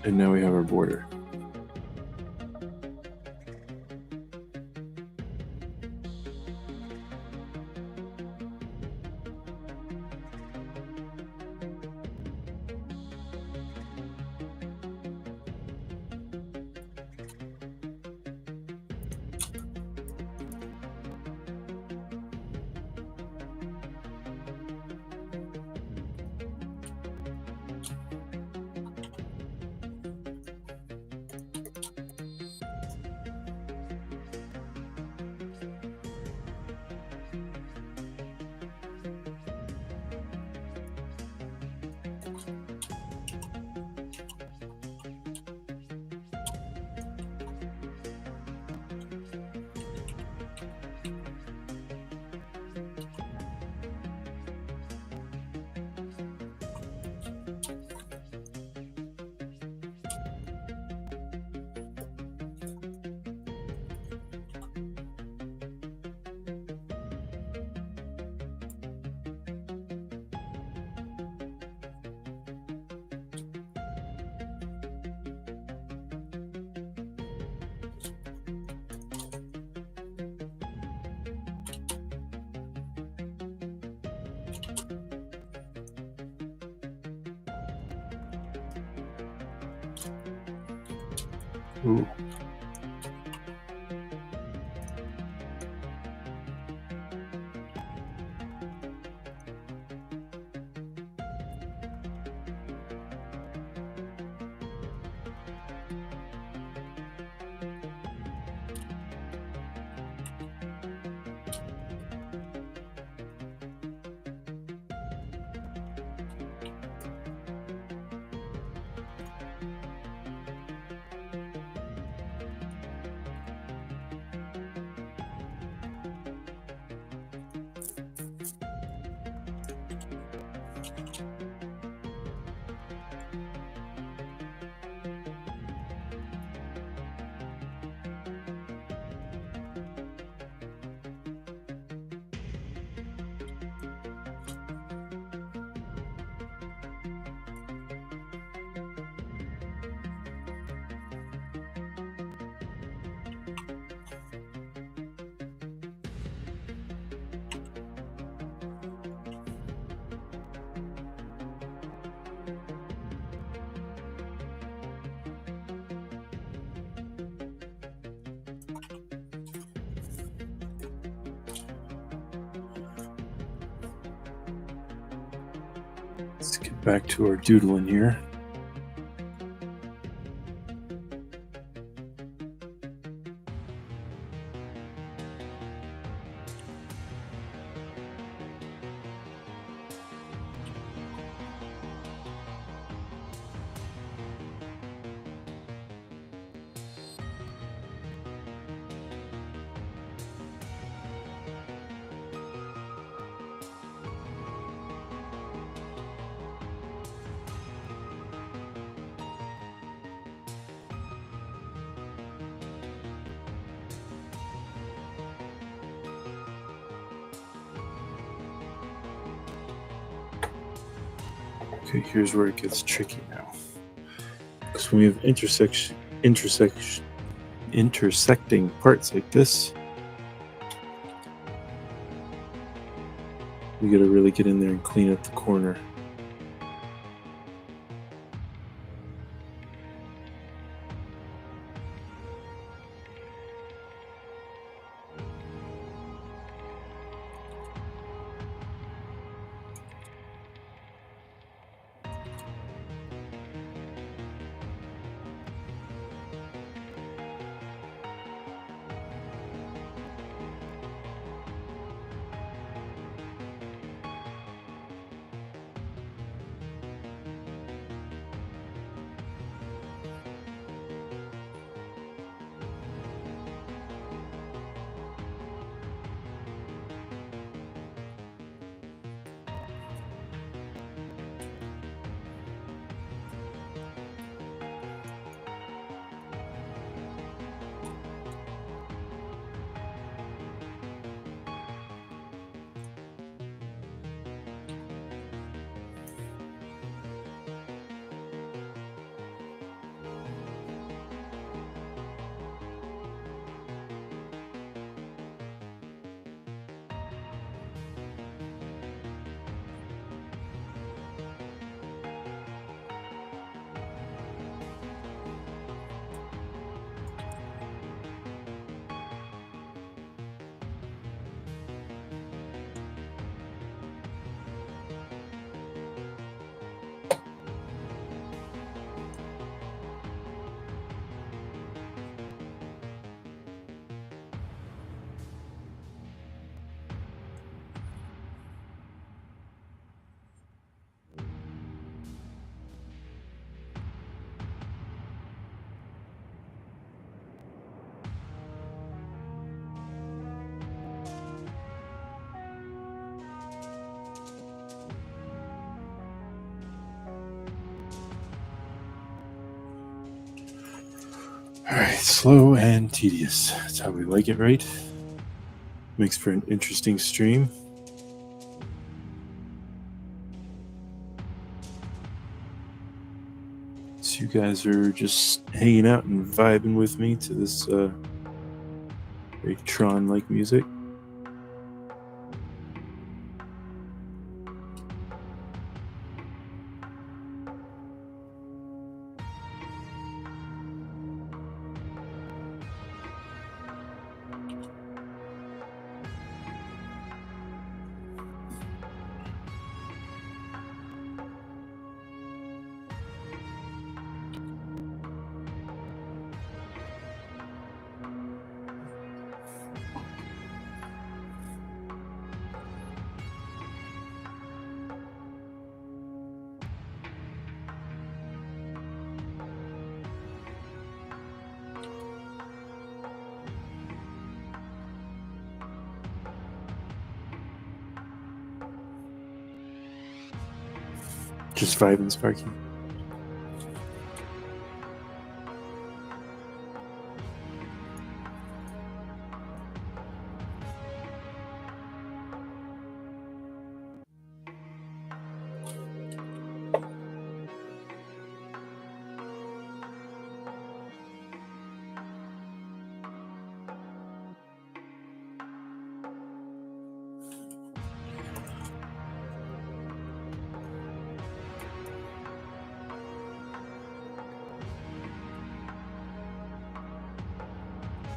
And now we have our border. Ooh. Let's get back to our doodling here. Okay, here's where it gets tricky now. Because when we have intersecting parts like this, we gotta really get in there and clean up the corner. All right, slow and tedious. That's how we like it, right? Makes for an interesting stream. So you guys are just hanging out and vibing with me to this very Tron-like music. Just vibing, Sparky.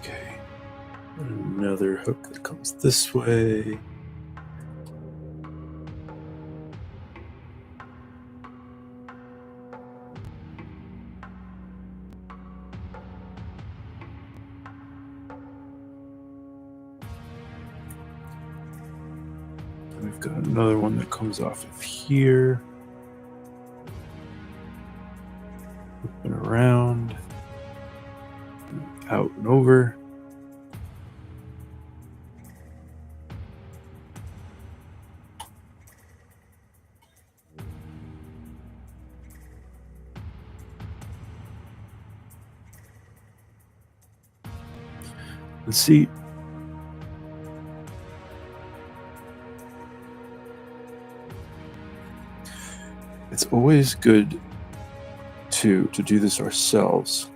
Okay. Another hook that comes this way. we've got another one that comes off of here. Up and around. Out and over. And see, it's always good to do this ourselves.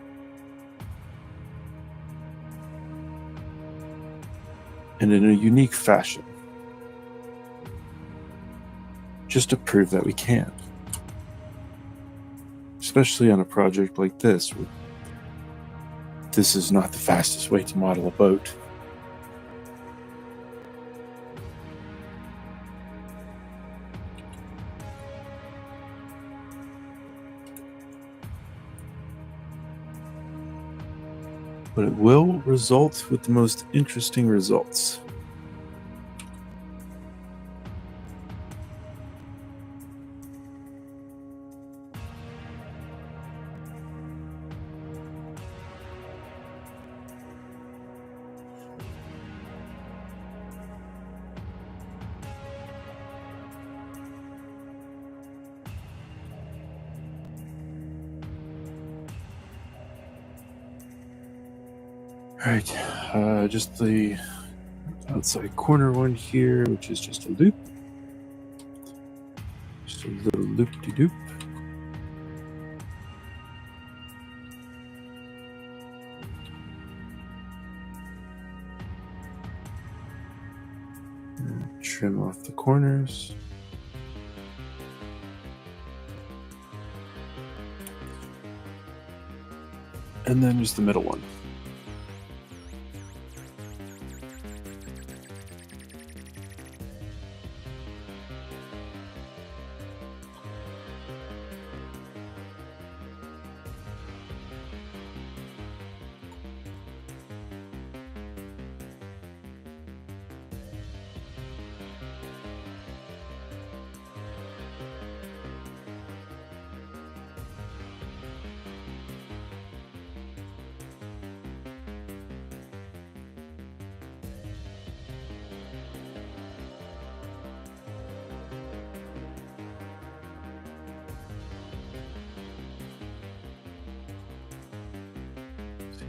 And in a unique fashion. Just to prove that we can. Especially on a project like this. This is not the fastest way to model a boat. But it will result with the most interesting results. All right, just the outside corner one here, which is just a loop. Just a little loop-de-doop. Trim off the corners. And then just the middle one.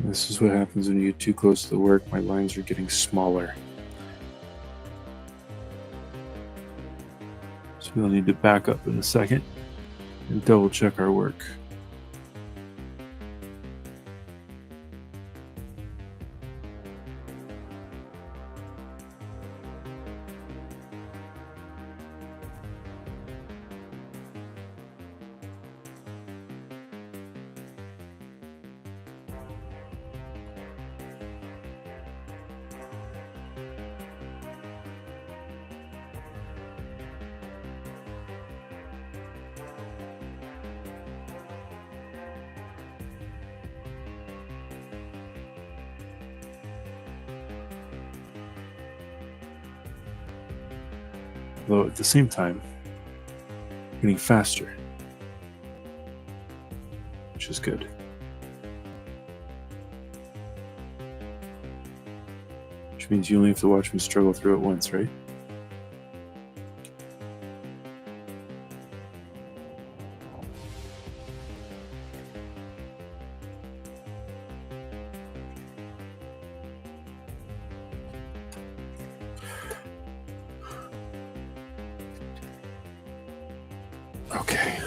This is what happens when you get too close to the work. My lines are getting smaller. So we'll need to back up in a second and double check our work. Though at the same time, getting faster, which is good. Which means you only have to watch me struggle through it once, right? Okay.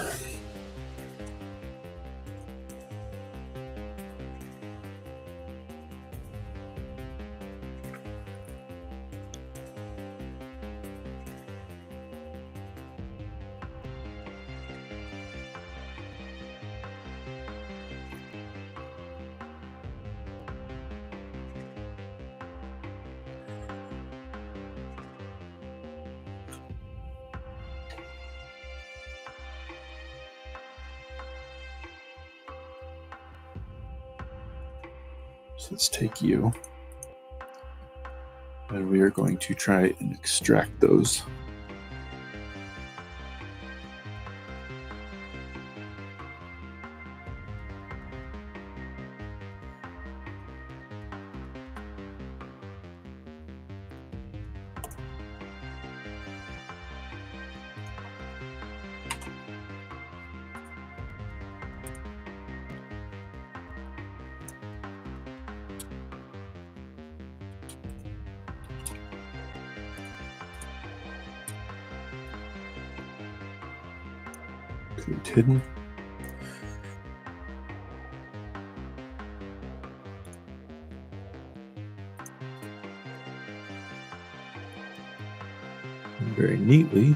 So let's take you, and we are going to try and extract those Create hidden. And very neatly,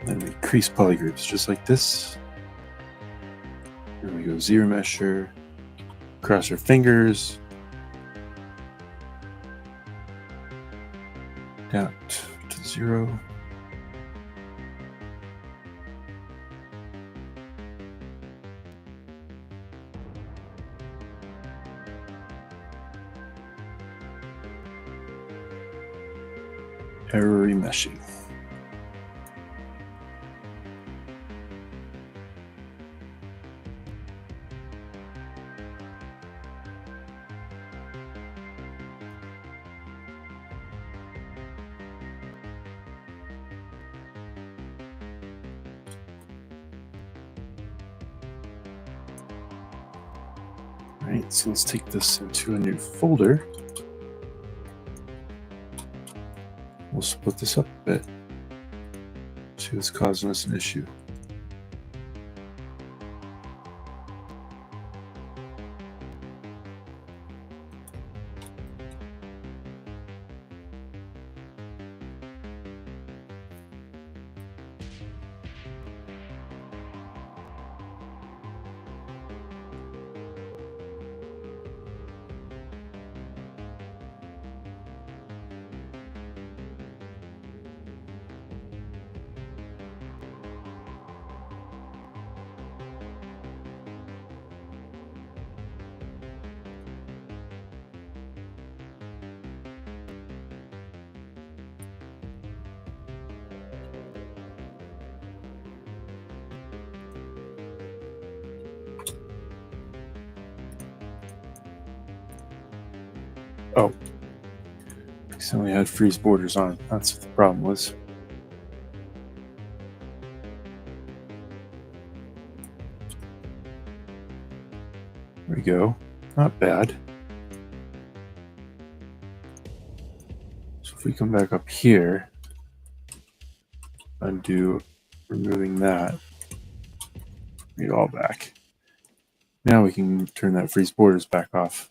then we crease polygroups just like this. Then we go ZRemesher, cross our fingers, down to 0. Error remeshing. All right, so let's take this into a new folder. We'll split this up a bit. See what's causing us an issue. Oh, because only had freeze borders on. That's what the problem was. There we go. Not bad. So if we come back up here, undo removing that, bring it all back. Now we can turn that freeze borders back off.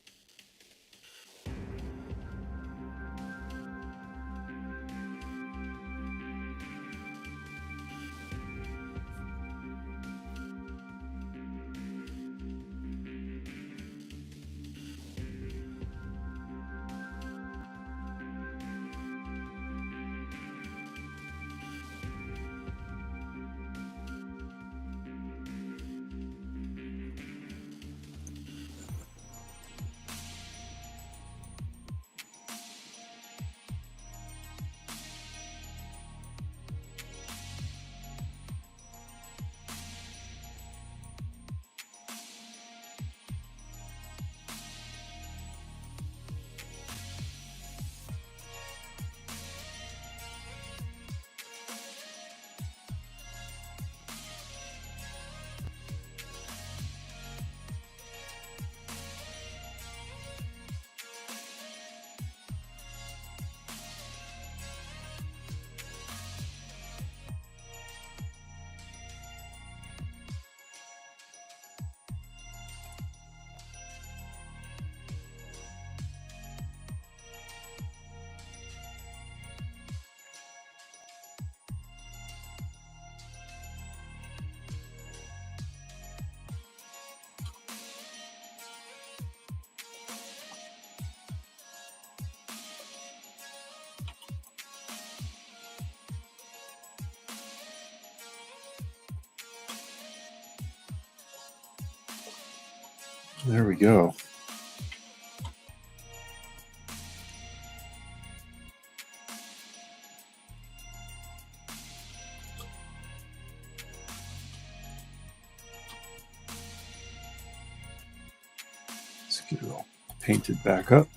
There we go. Get it all painted back up.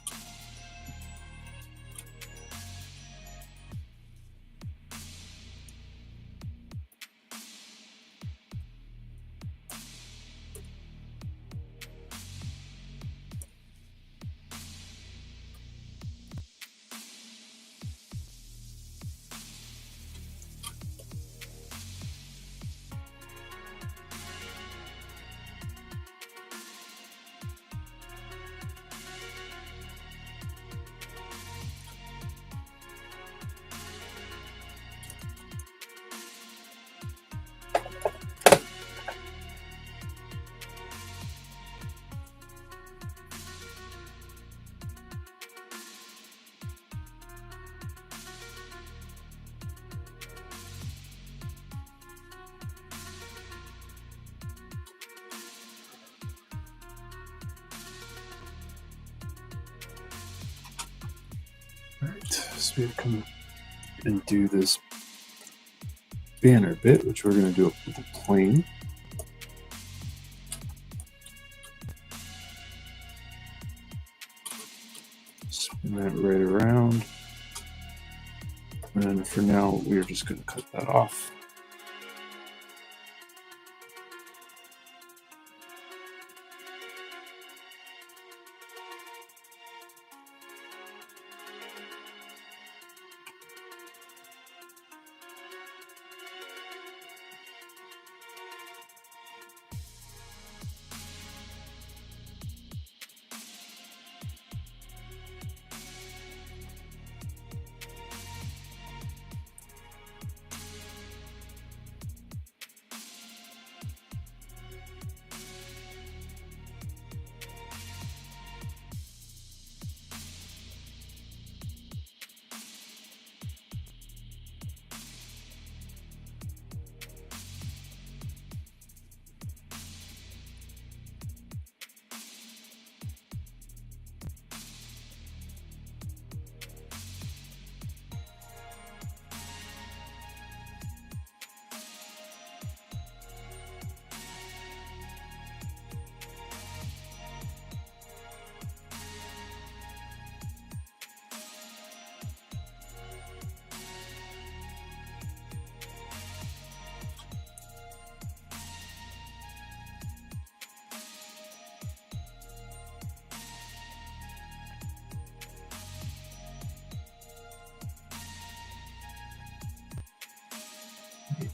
So we come and do this banner bit, which we're going to do it with a plane. Spin that right around. And for now, we're just going to cut that off.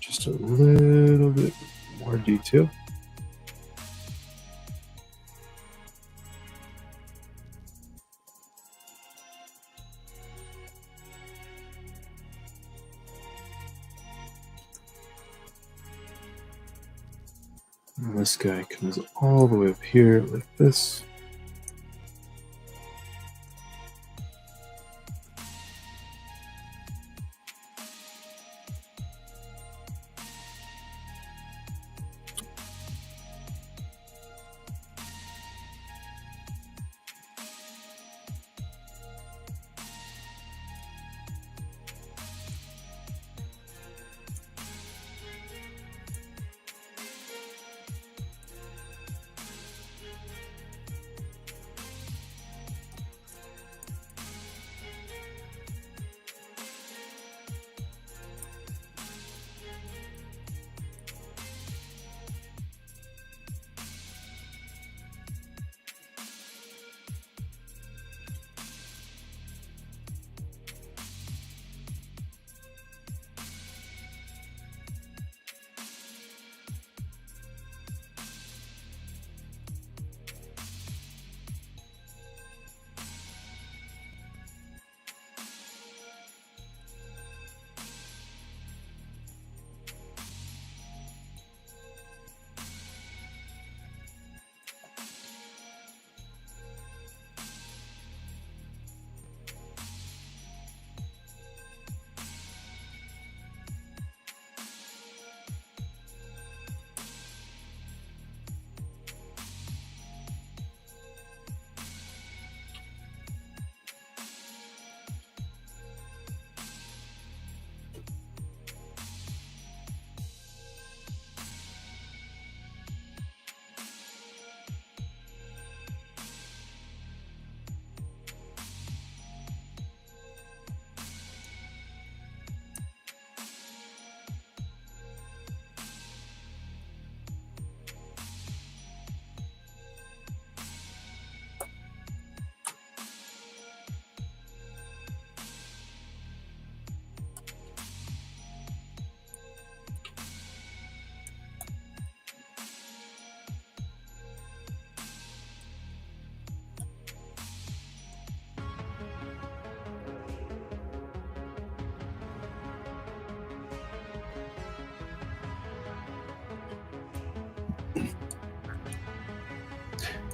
Just a little bit more detail. And this guy comes all the way up here like this.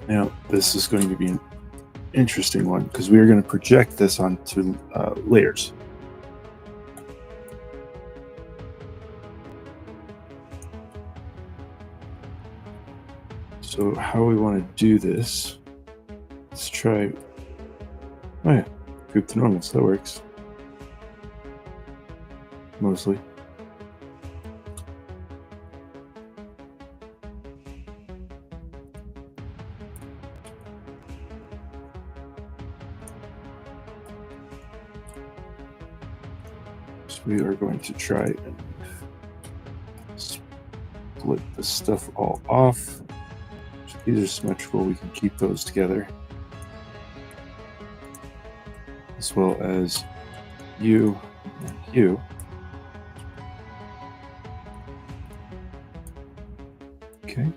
Now, this is going to be an interesting one because we are going to project this onto layers. So how we want to do this, let's try, oh yeah, group to normals, that works. Mostly. So we are going to try and split this stuff all off. So these are symmetrical, we can keep those together. As well as you and you. Okay.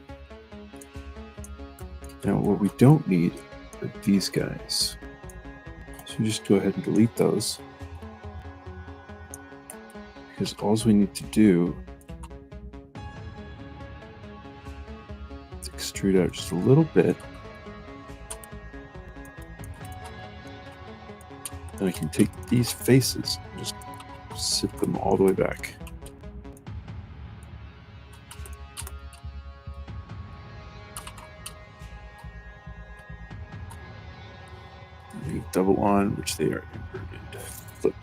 Now what we don't need are these guys. So just go ahead and delete those. Because all we need to do is extrude out just a little bit. And I can take these faces and just sit them all the way back. And double on, which they are inverted. Flip.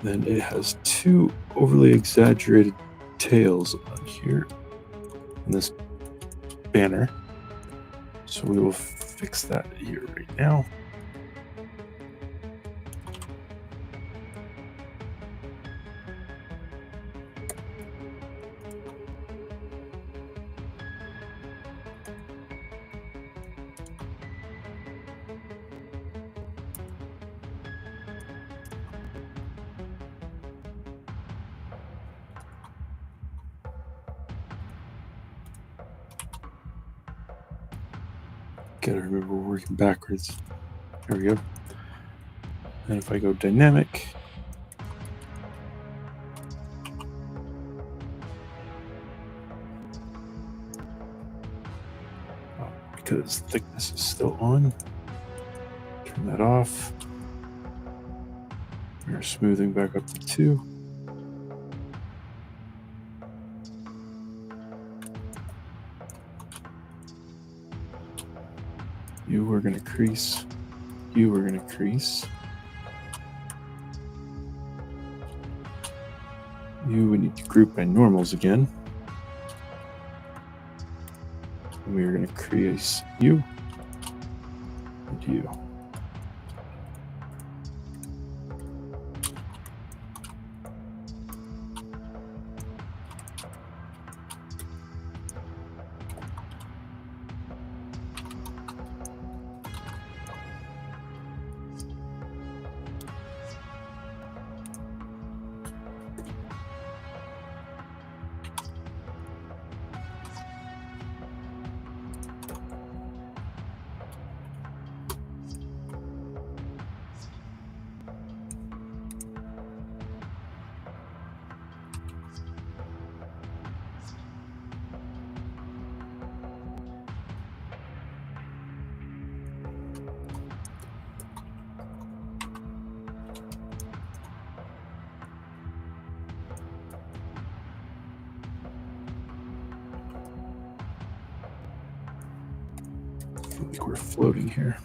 Then it has two overly exaggerated tails on here in this banner. So we will fix that here right now. Gotta remember we're working backwards. There we go. And if I go dynamic, because thickness is still on, turn that off. We're smoothing back up to 2. You we're going to crease. You we're going to crease. You we need to group by normals again. And we are going to crease you and you. I think we're floating here.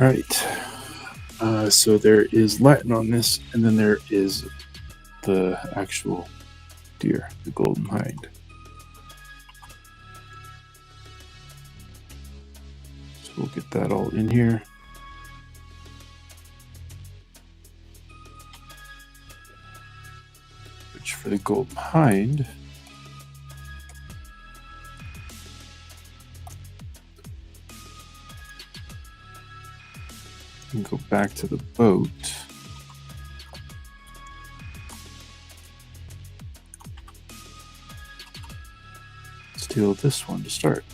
All right. So there is Latin on this, and then there is the actual deer, the Golden Hinde. So we'll get that all in here. Which for the Golden Hinde, and go back to the boat. Steal this one to start.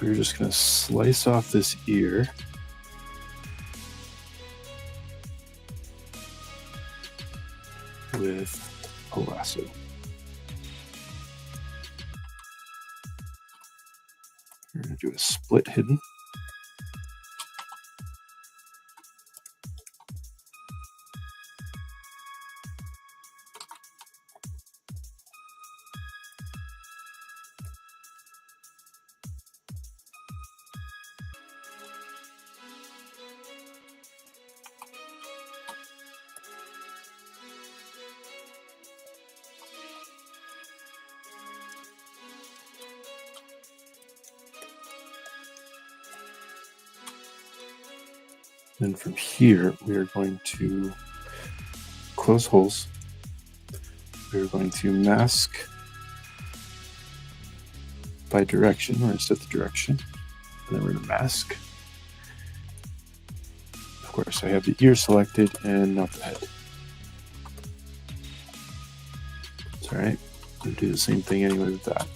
we're just going to slice off this ear. With a lasso. We're going to do a split hidden. Then from here, we are going to close holes. We're going to mask by direction. We're going to set the direction, and then we're going to mask. Of course, I have the ear selected and not the head. It's all right. I'm going to do the same thing anyway with that.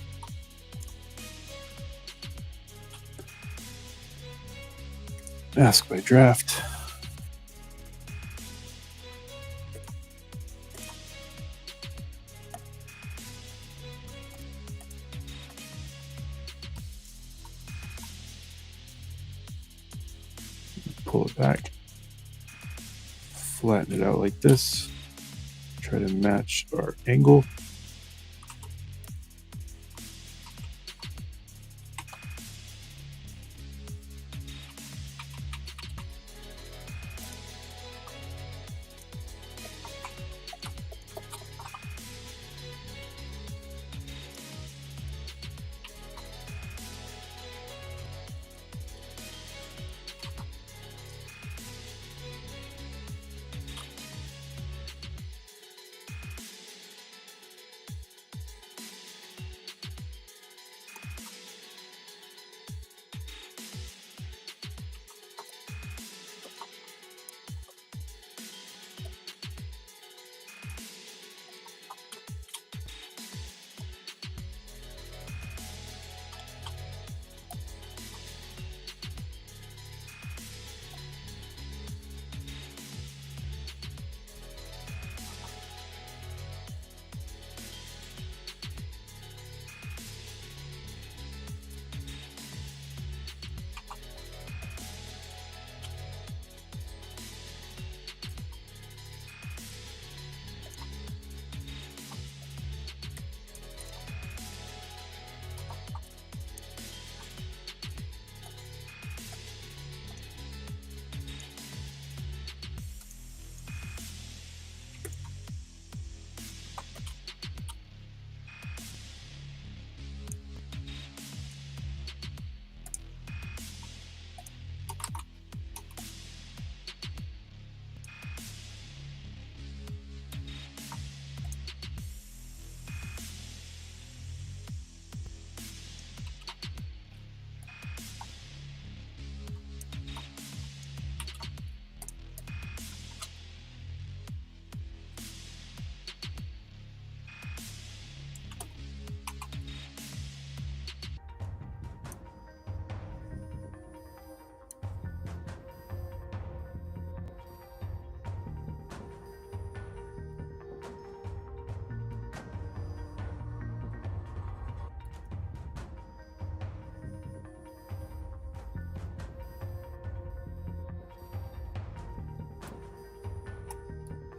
Mask by draft. Pull it back. Flatten it out like this. Try to match our angle.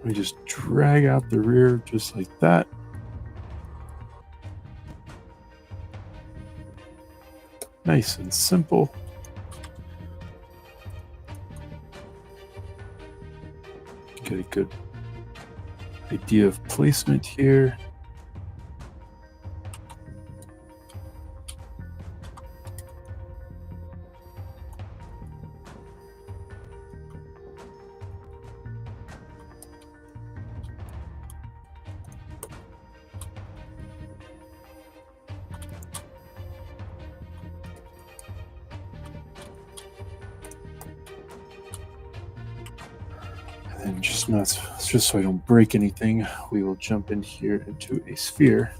We just drag out the rear just like that. Nice and simple. Get a good idea of placement here. And just so I don't break anything, we will jump in here into a sphere.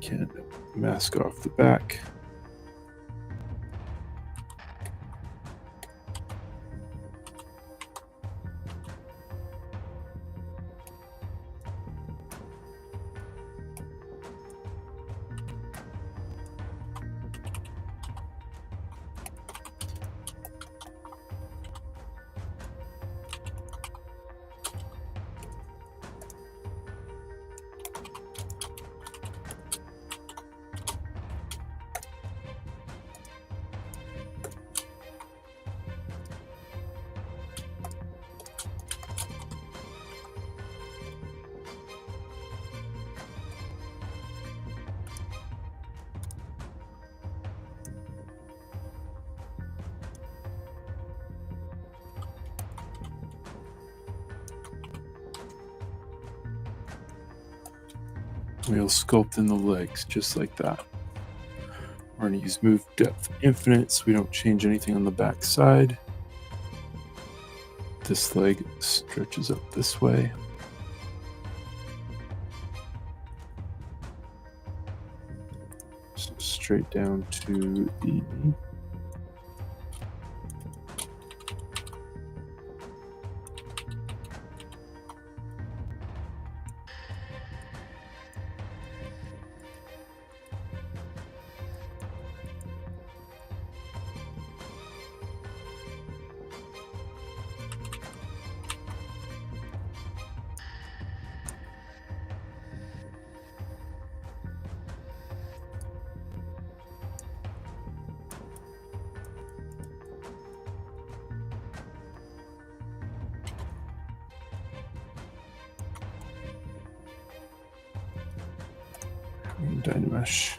can mask off the back. We'll sculpt in the legs just like that. We're going to use move depth infinite so we don't change anything on the back side. This leg stretches up this way. So straight down to the Dynamesh.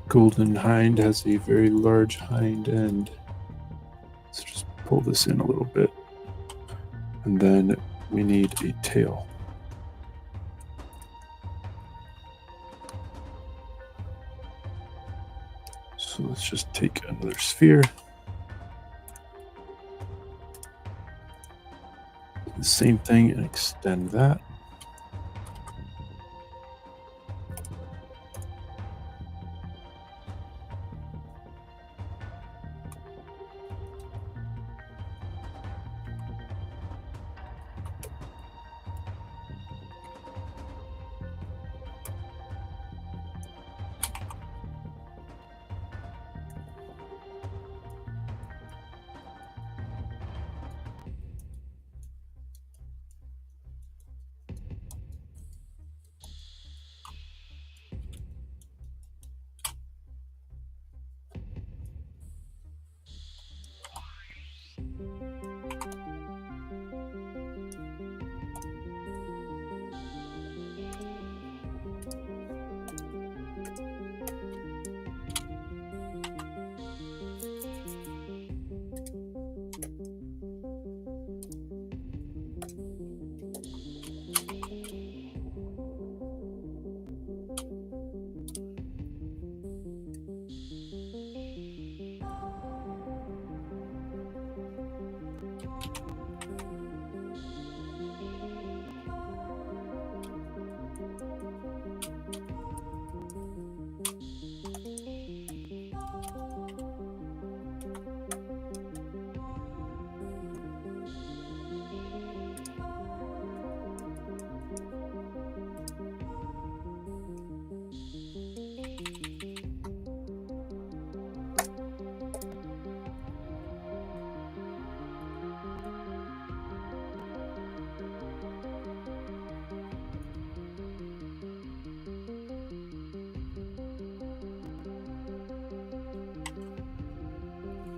Golden Hinde has a very large hind end. Let's just pull this in a little bit. And then we need a tail. So let's just take another sphere. Do the same thing and extend that.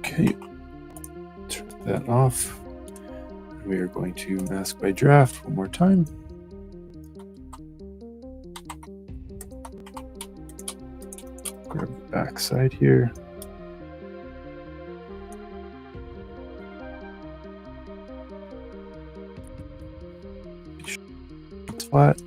Okay, turn that off. We are going to mask by draft one more time. Grab the back side here. It's flat.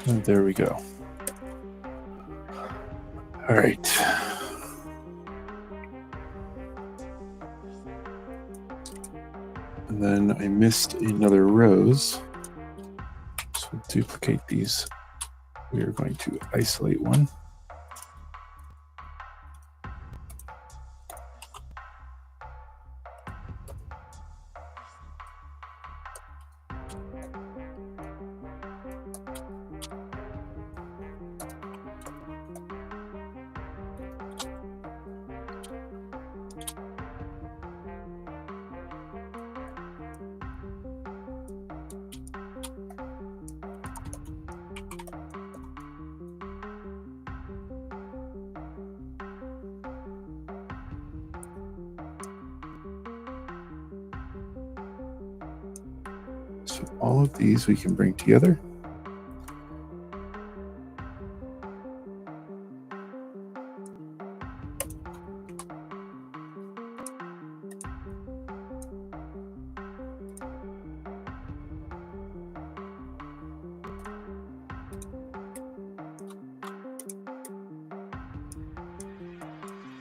And there we go. All right. And then I missed another rose. So we'll duplicate these. We are going to isolate one. So all of these we can bring together.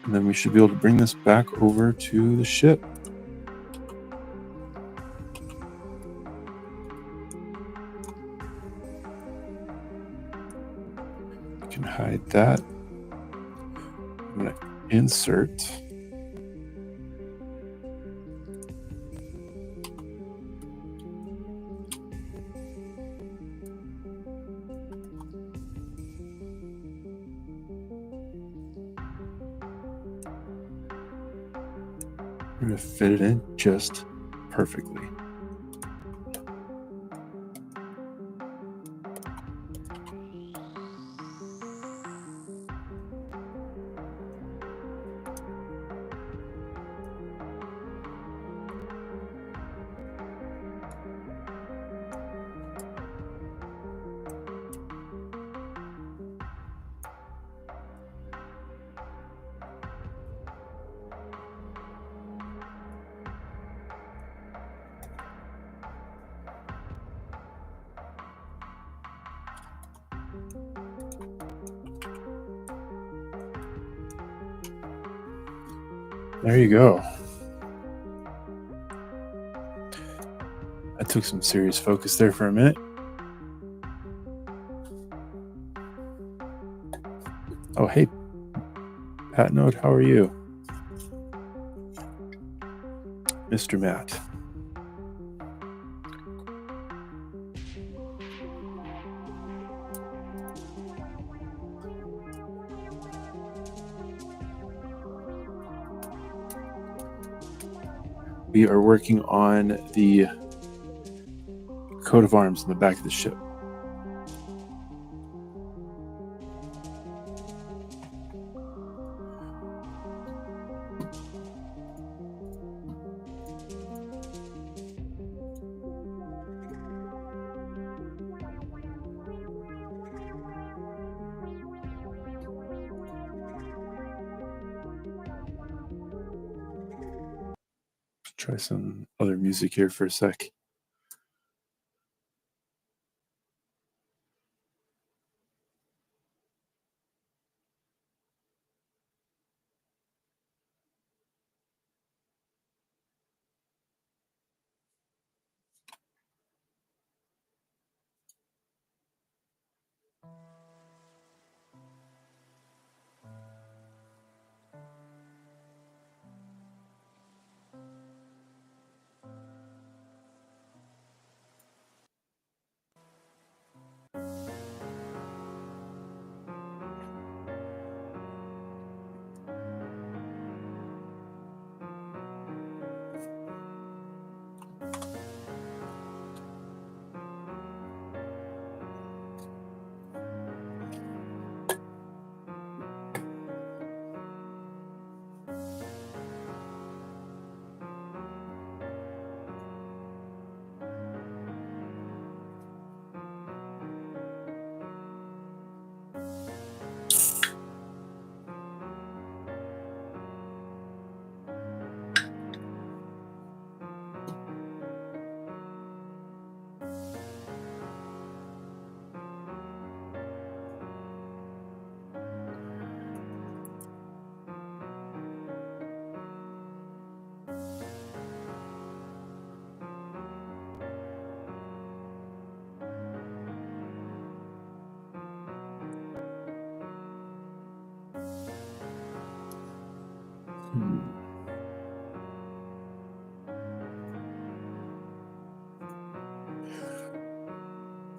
And then we should be able to bring this back over to the ship. We can hide that. I'm going to insert. I'm going to fit it in just perfectly. There you go. I took some serious focus there for a minute. Oh, hey, Pat Node, how are you? Mr. Matt. We are working on the coat of arms in the back of the ship. Try some other music here for a sec.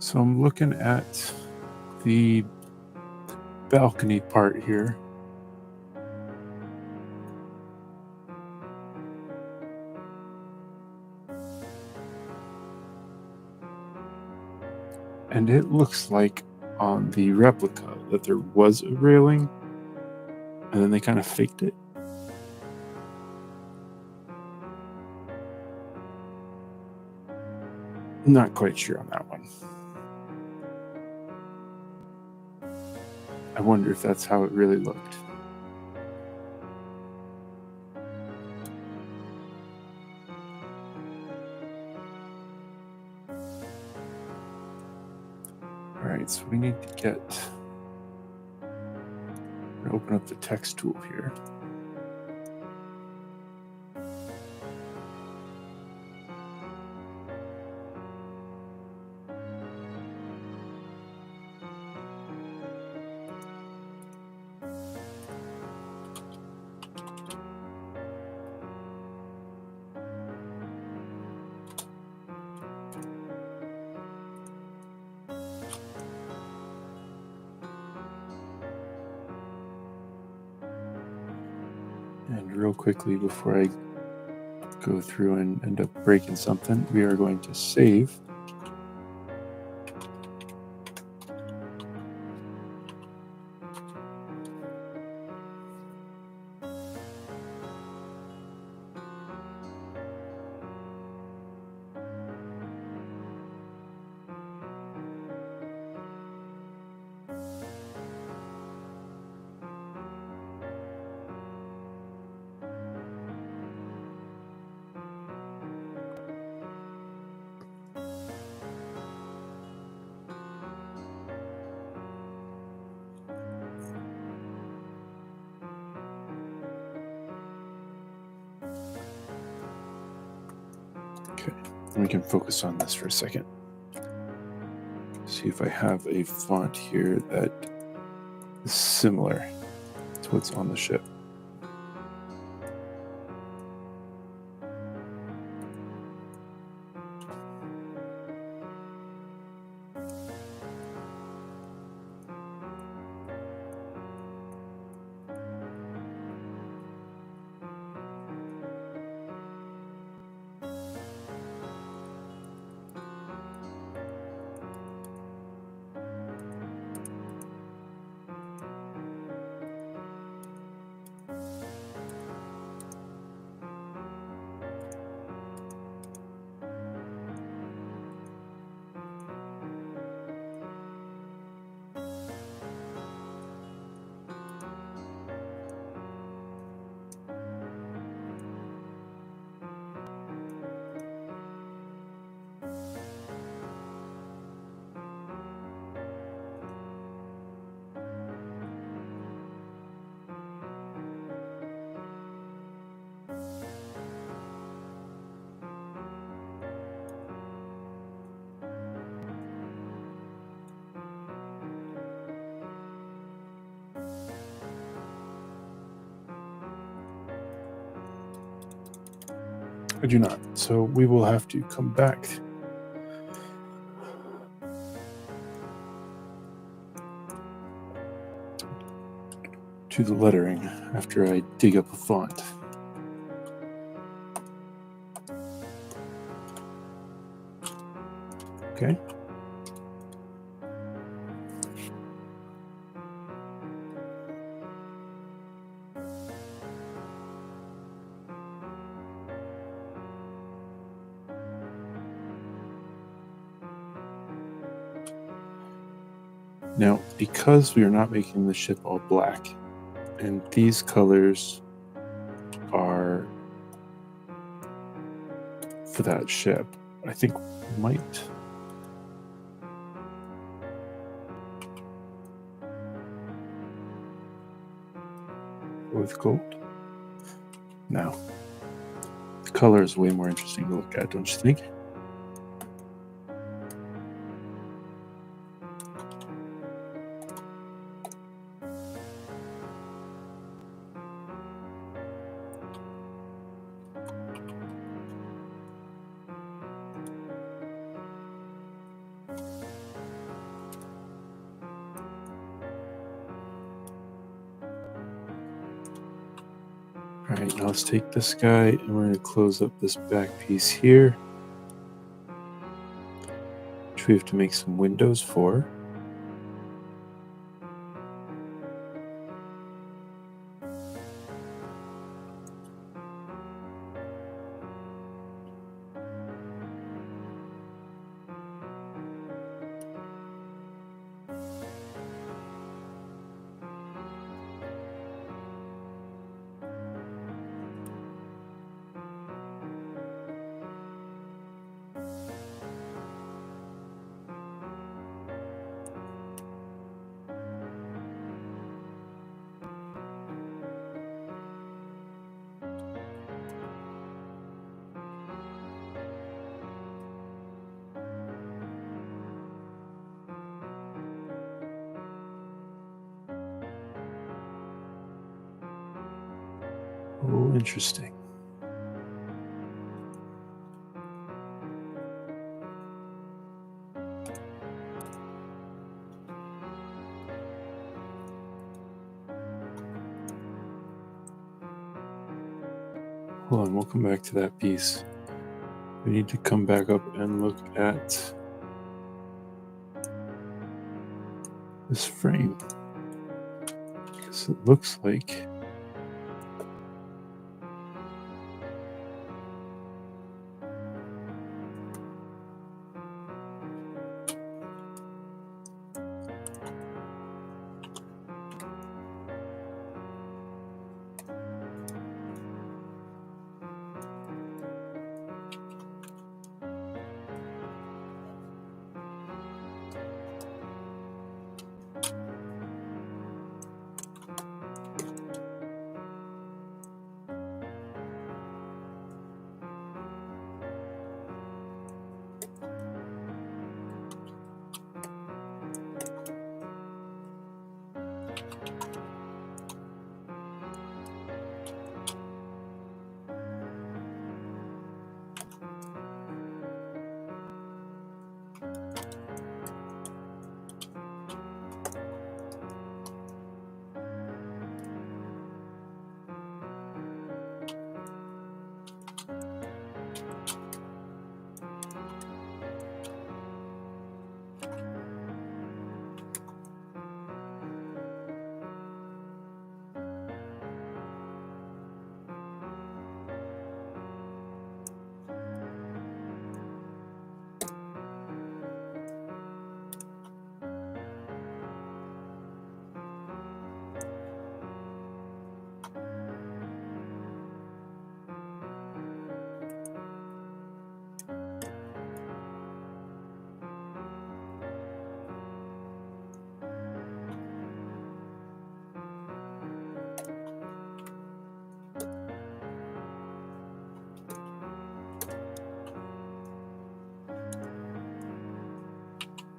So I'm looking at the balcony part here. And it looks like on the replica that there was a railing and then they kind of faked it. Not quite sure on that one. I wonder if that's how it really looked. All right, so we need to open up the text tool here. And real quickly, before I go through and end up breaking something, we are going to save. Okay, we can focus on this for a second. See if I have a font here that is similar to what's on the ship. I do not. So we will have to come back to the lettering after I dig up a font. Okay. Now, because we are not making the ship all black, and these colors are for that ship, I think we might go with gold. Now, the color is way more interesting to look at, don't you think? All right, now let's take this guy and we're going to close up this back piece here, which we have to make some windows for. Oh, interesting. Hold on, we'll come back to that piece. We need to come back up and look at this frame, because it looks like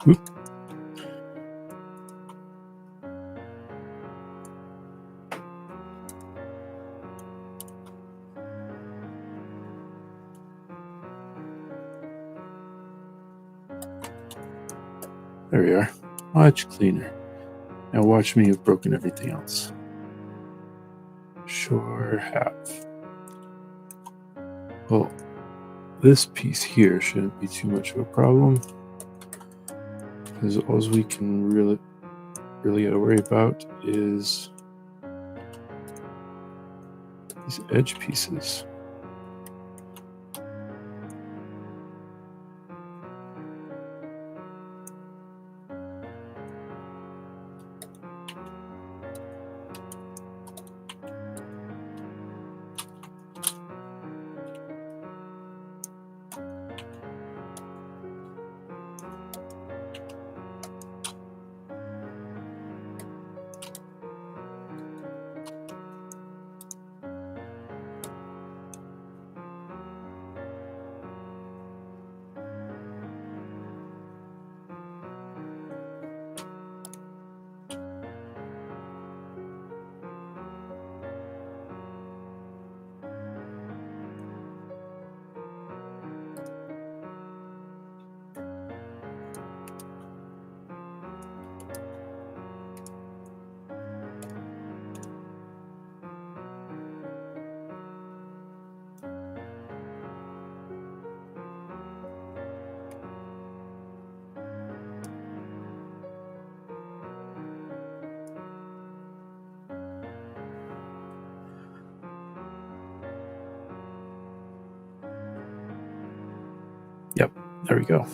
Oop. There we are. Much cleaner. Now watch me have broken everything else. Sure have. Well, this piece here shouldn't be too much of a problem, because all we can really got to worry about is these edge pieces. Yep, there we go.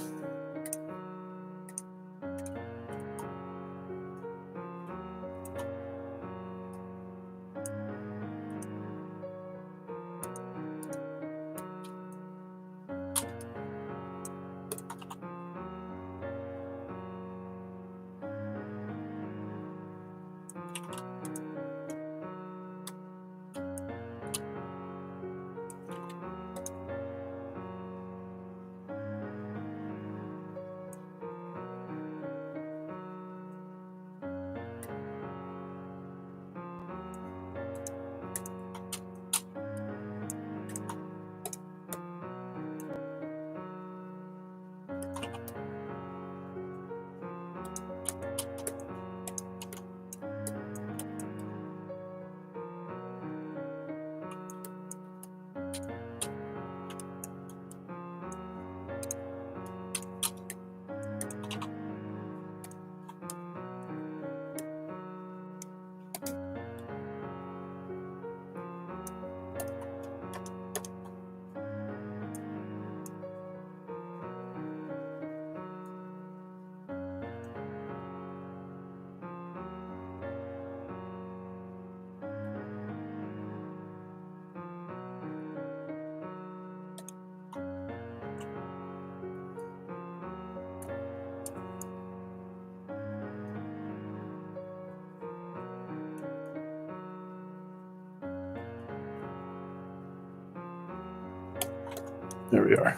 There we are.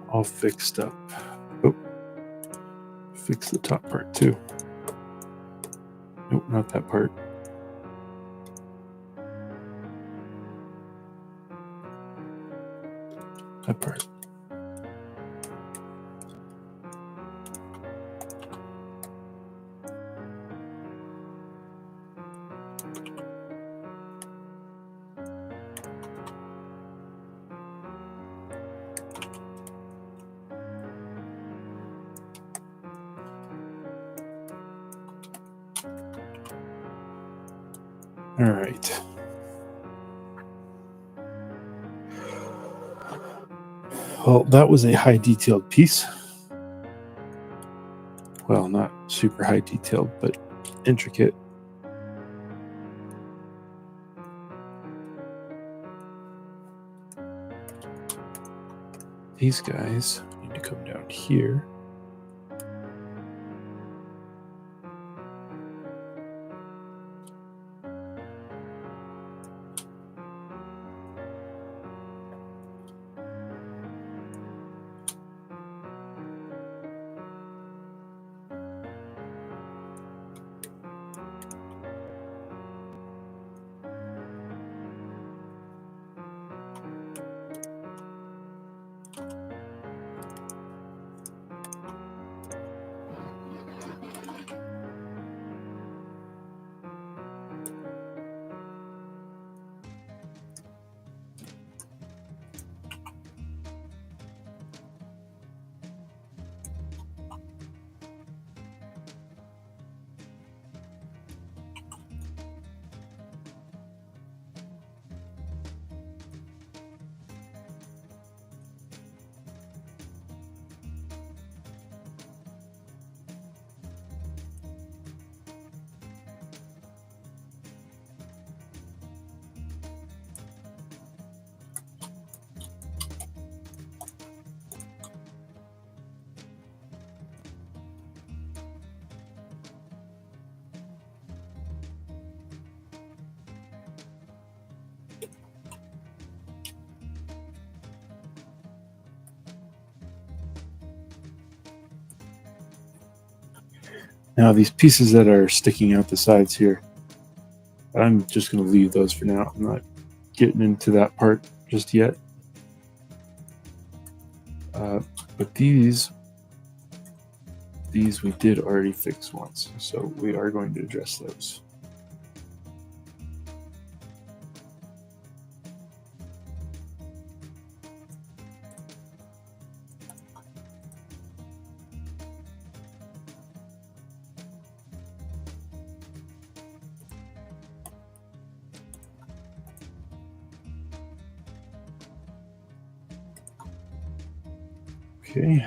All fixed up. Oh, fix the top part too. Nope, not that part. That part. All right. Well, that was a high detailed piece. Well, not super high detailed, but intricate. These guys need to come down here. Now these pieces that are sticking out the sides here, I'm just going to leave those for now. I'm not getting into that part just yet. But these we did already fix once, so we are going to address those. Okay.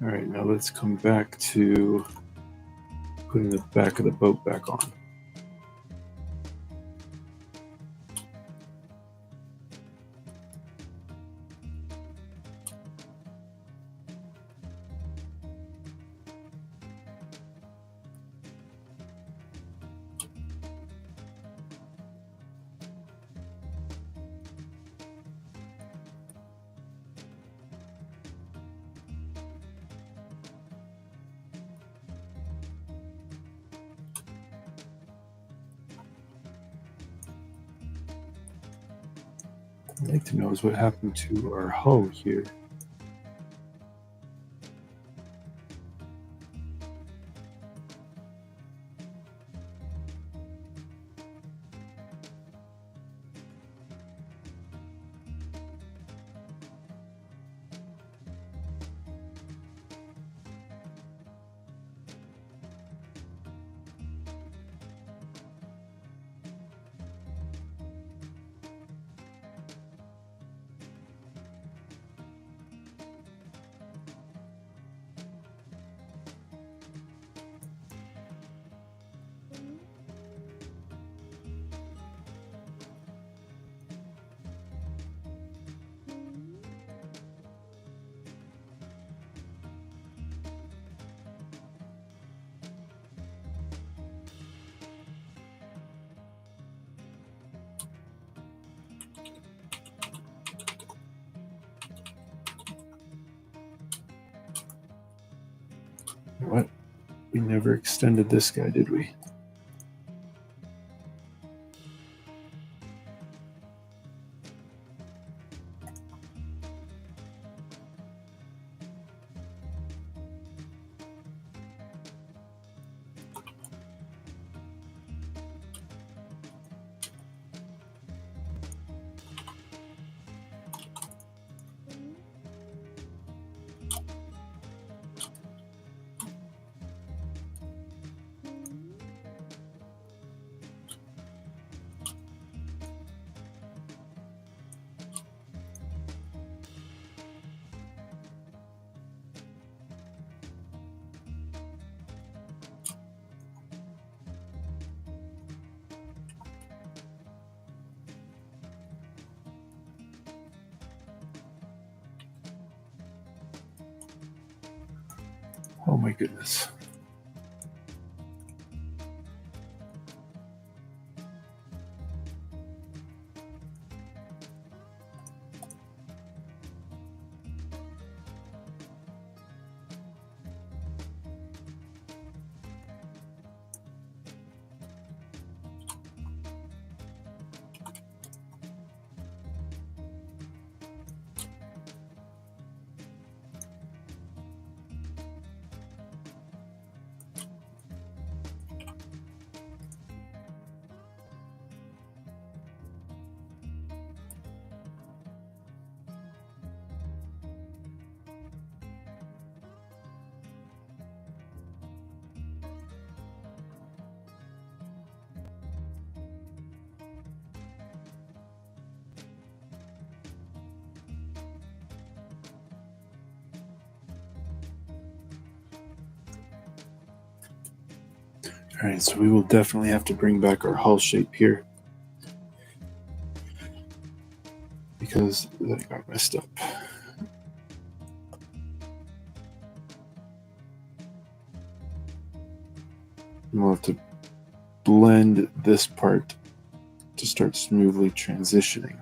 All right, now let's come back to putting the back of the boat back on. I'd like to know is what happened to our hull here. What? We never extended this guy, did we? Oh my goodness. All right, so we will definitely have to bring back our hull shape here because that got messed up. And we'll have to blend this part to start smoothly transitioning.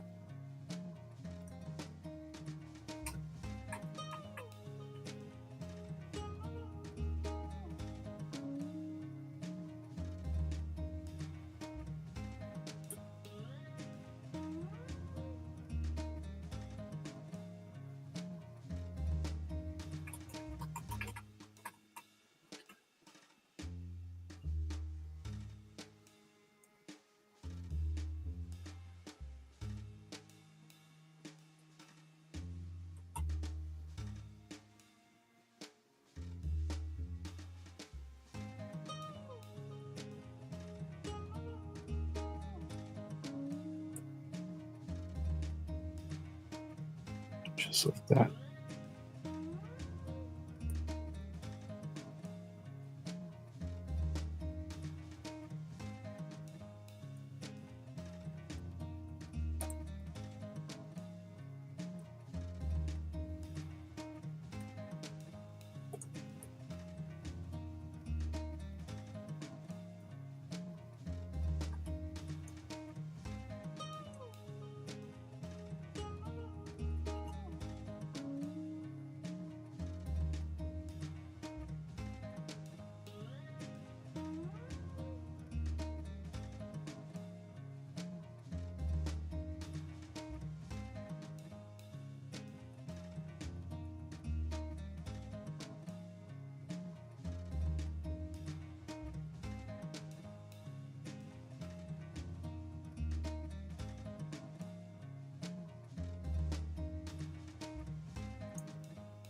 Just like that.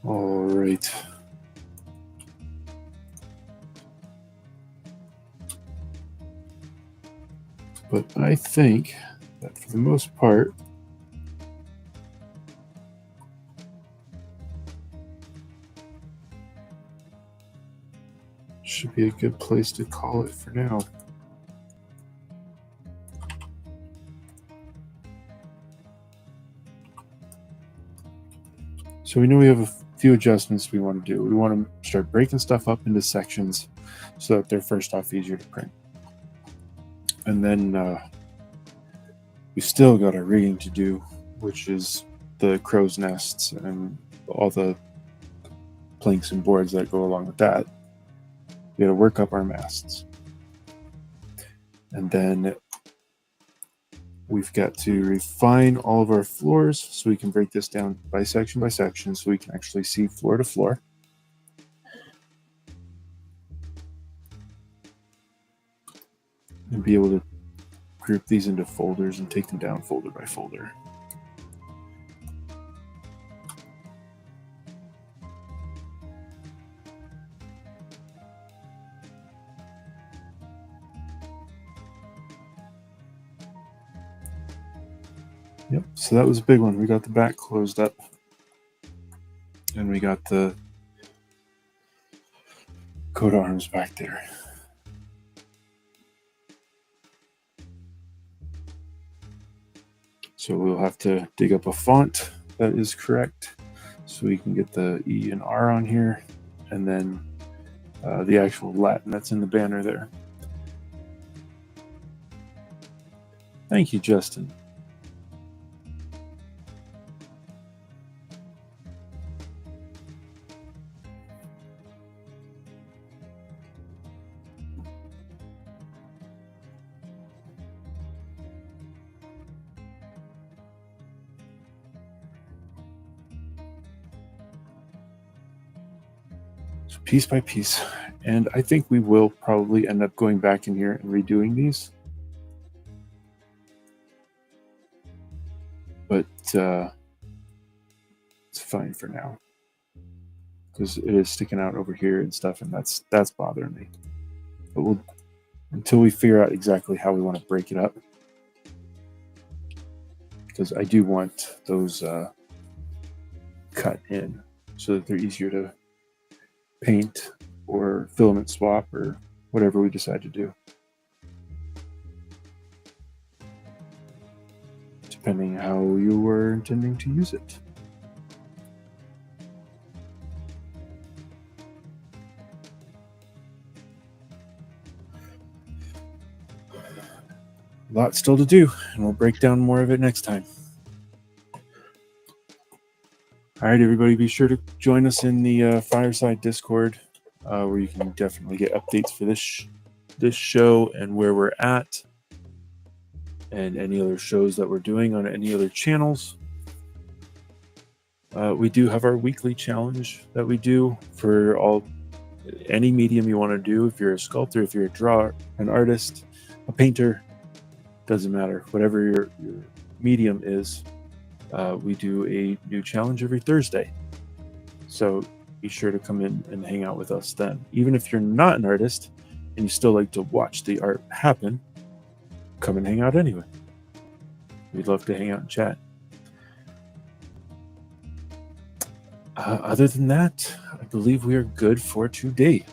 All right. But I think that for the most part, should be a good place to call it for now. So we know we have a few adjustments we want to do. We want to start breaking stuff up into sections so that they're first off easier to print. And then we still got our rigging to do, which is the crow's nests and all the planks and boards that go along with that. We got to work up our masts. And then we've got to refine all of our floors so we can break this down by section so we can actually see floor to floor. And be able to group these into folders and take them down folder by folder. Yep, so that was a big one. We got the back closed up. And we got the coat arms back there. So we'll have to dig up a font that is correct so we can get the E and R on here, and then the actual Latin that's in the banner there. Thank you, Justin. So piece by piece, and I think we will probably end up going back in here and redoing these. But it's fine for now because it is sticking out over here and stuff, and that's bothering me. But we'll, until we figure out exactly how we want to break it up, because I do want those cut in so that they're easier to paint or filament swap or whatever we decide to do, depending how you were intending to use it. lot still to do, and we'll break down more of it next time. All right, everybody, be sure to join us in the Fireside Discord, where you can definitely get updates for this show and where we're at, and any other shows that we're doing on any other channels. We do have our weekly challenge that we do for any medium you want to do. If you're a sculptor, if you're a drawer, an artist, a painter, doesn't matter. Whatever your medium is, we do a new challenge every Thursday. So be sure to come in and hang out with us then. Even if you're not an artist and you still like to watch the art happen, come and hang out anyway. We'd love to hang out and chat. Other than that, I believe we are good for today.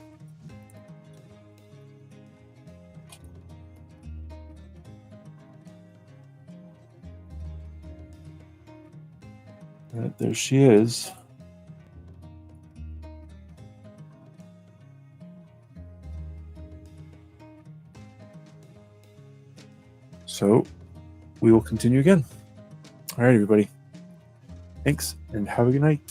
There she is. So we will continue again. All right, everybody. Thanks, and have a good night.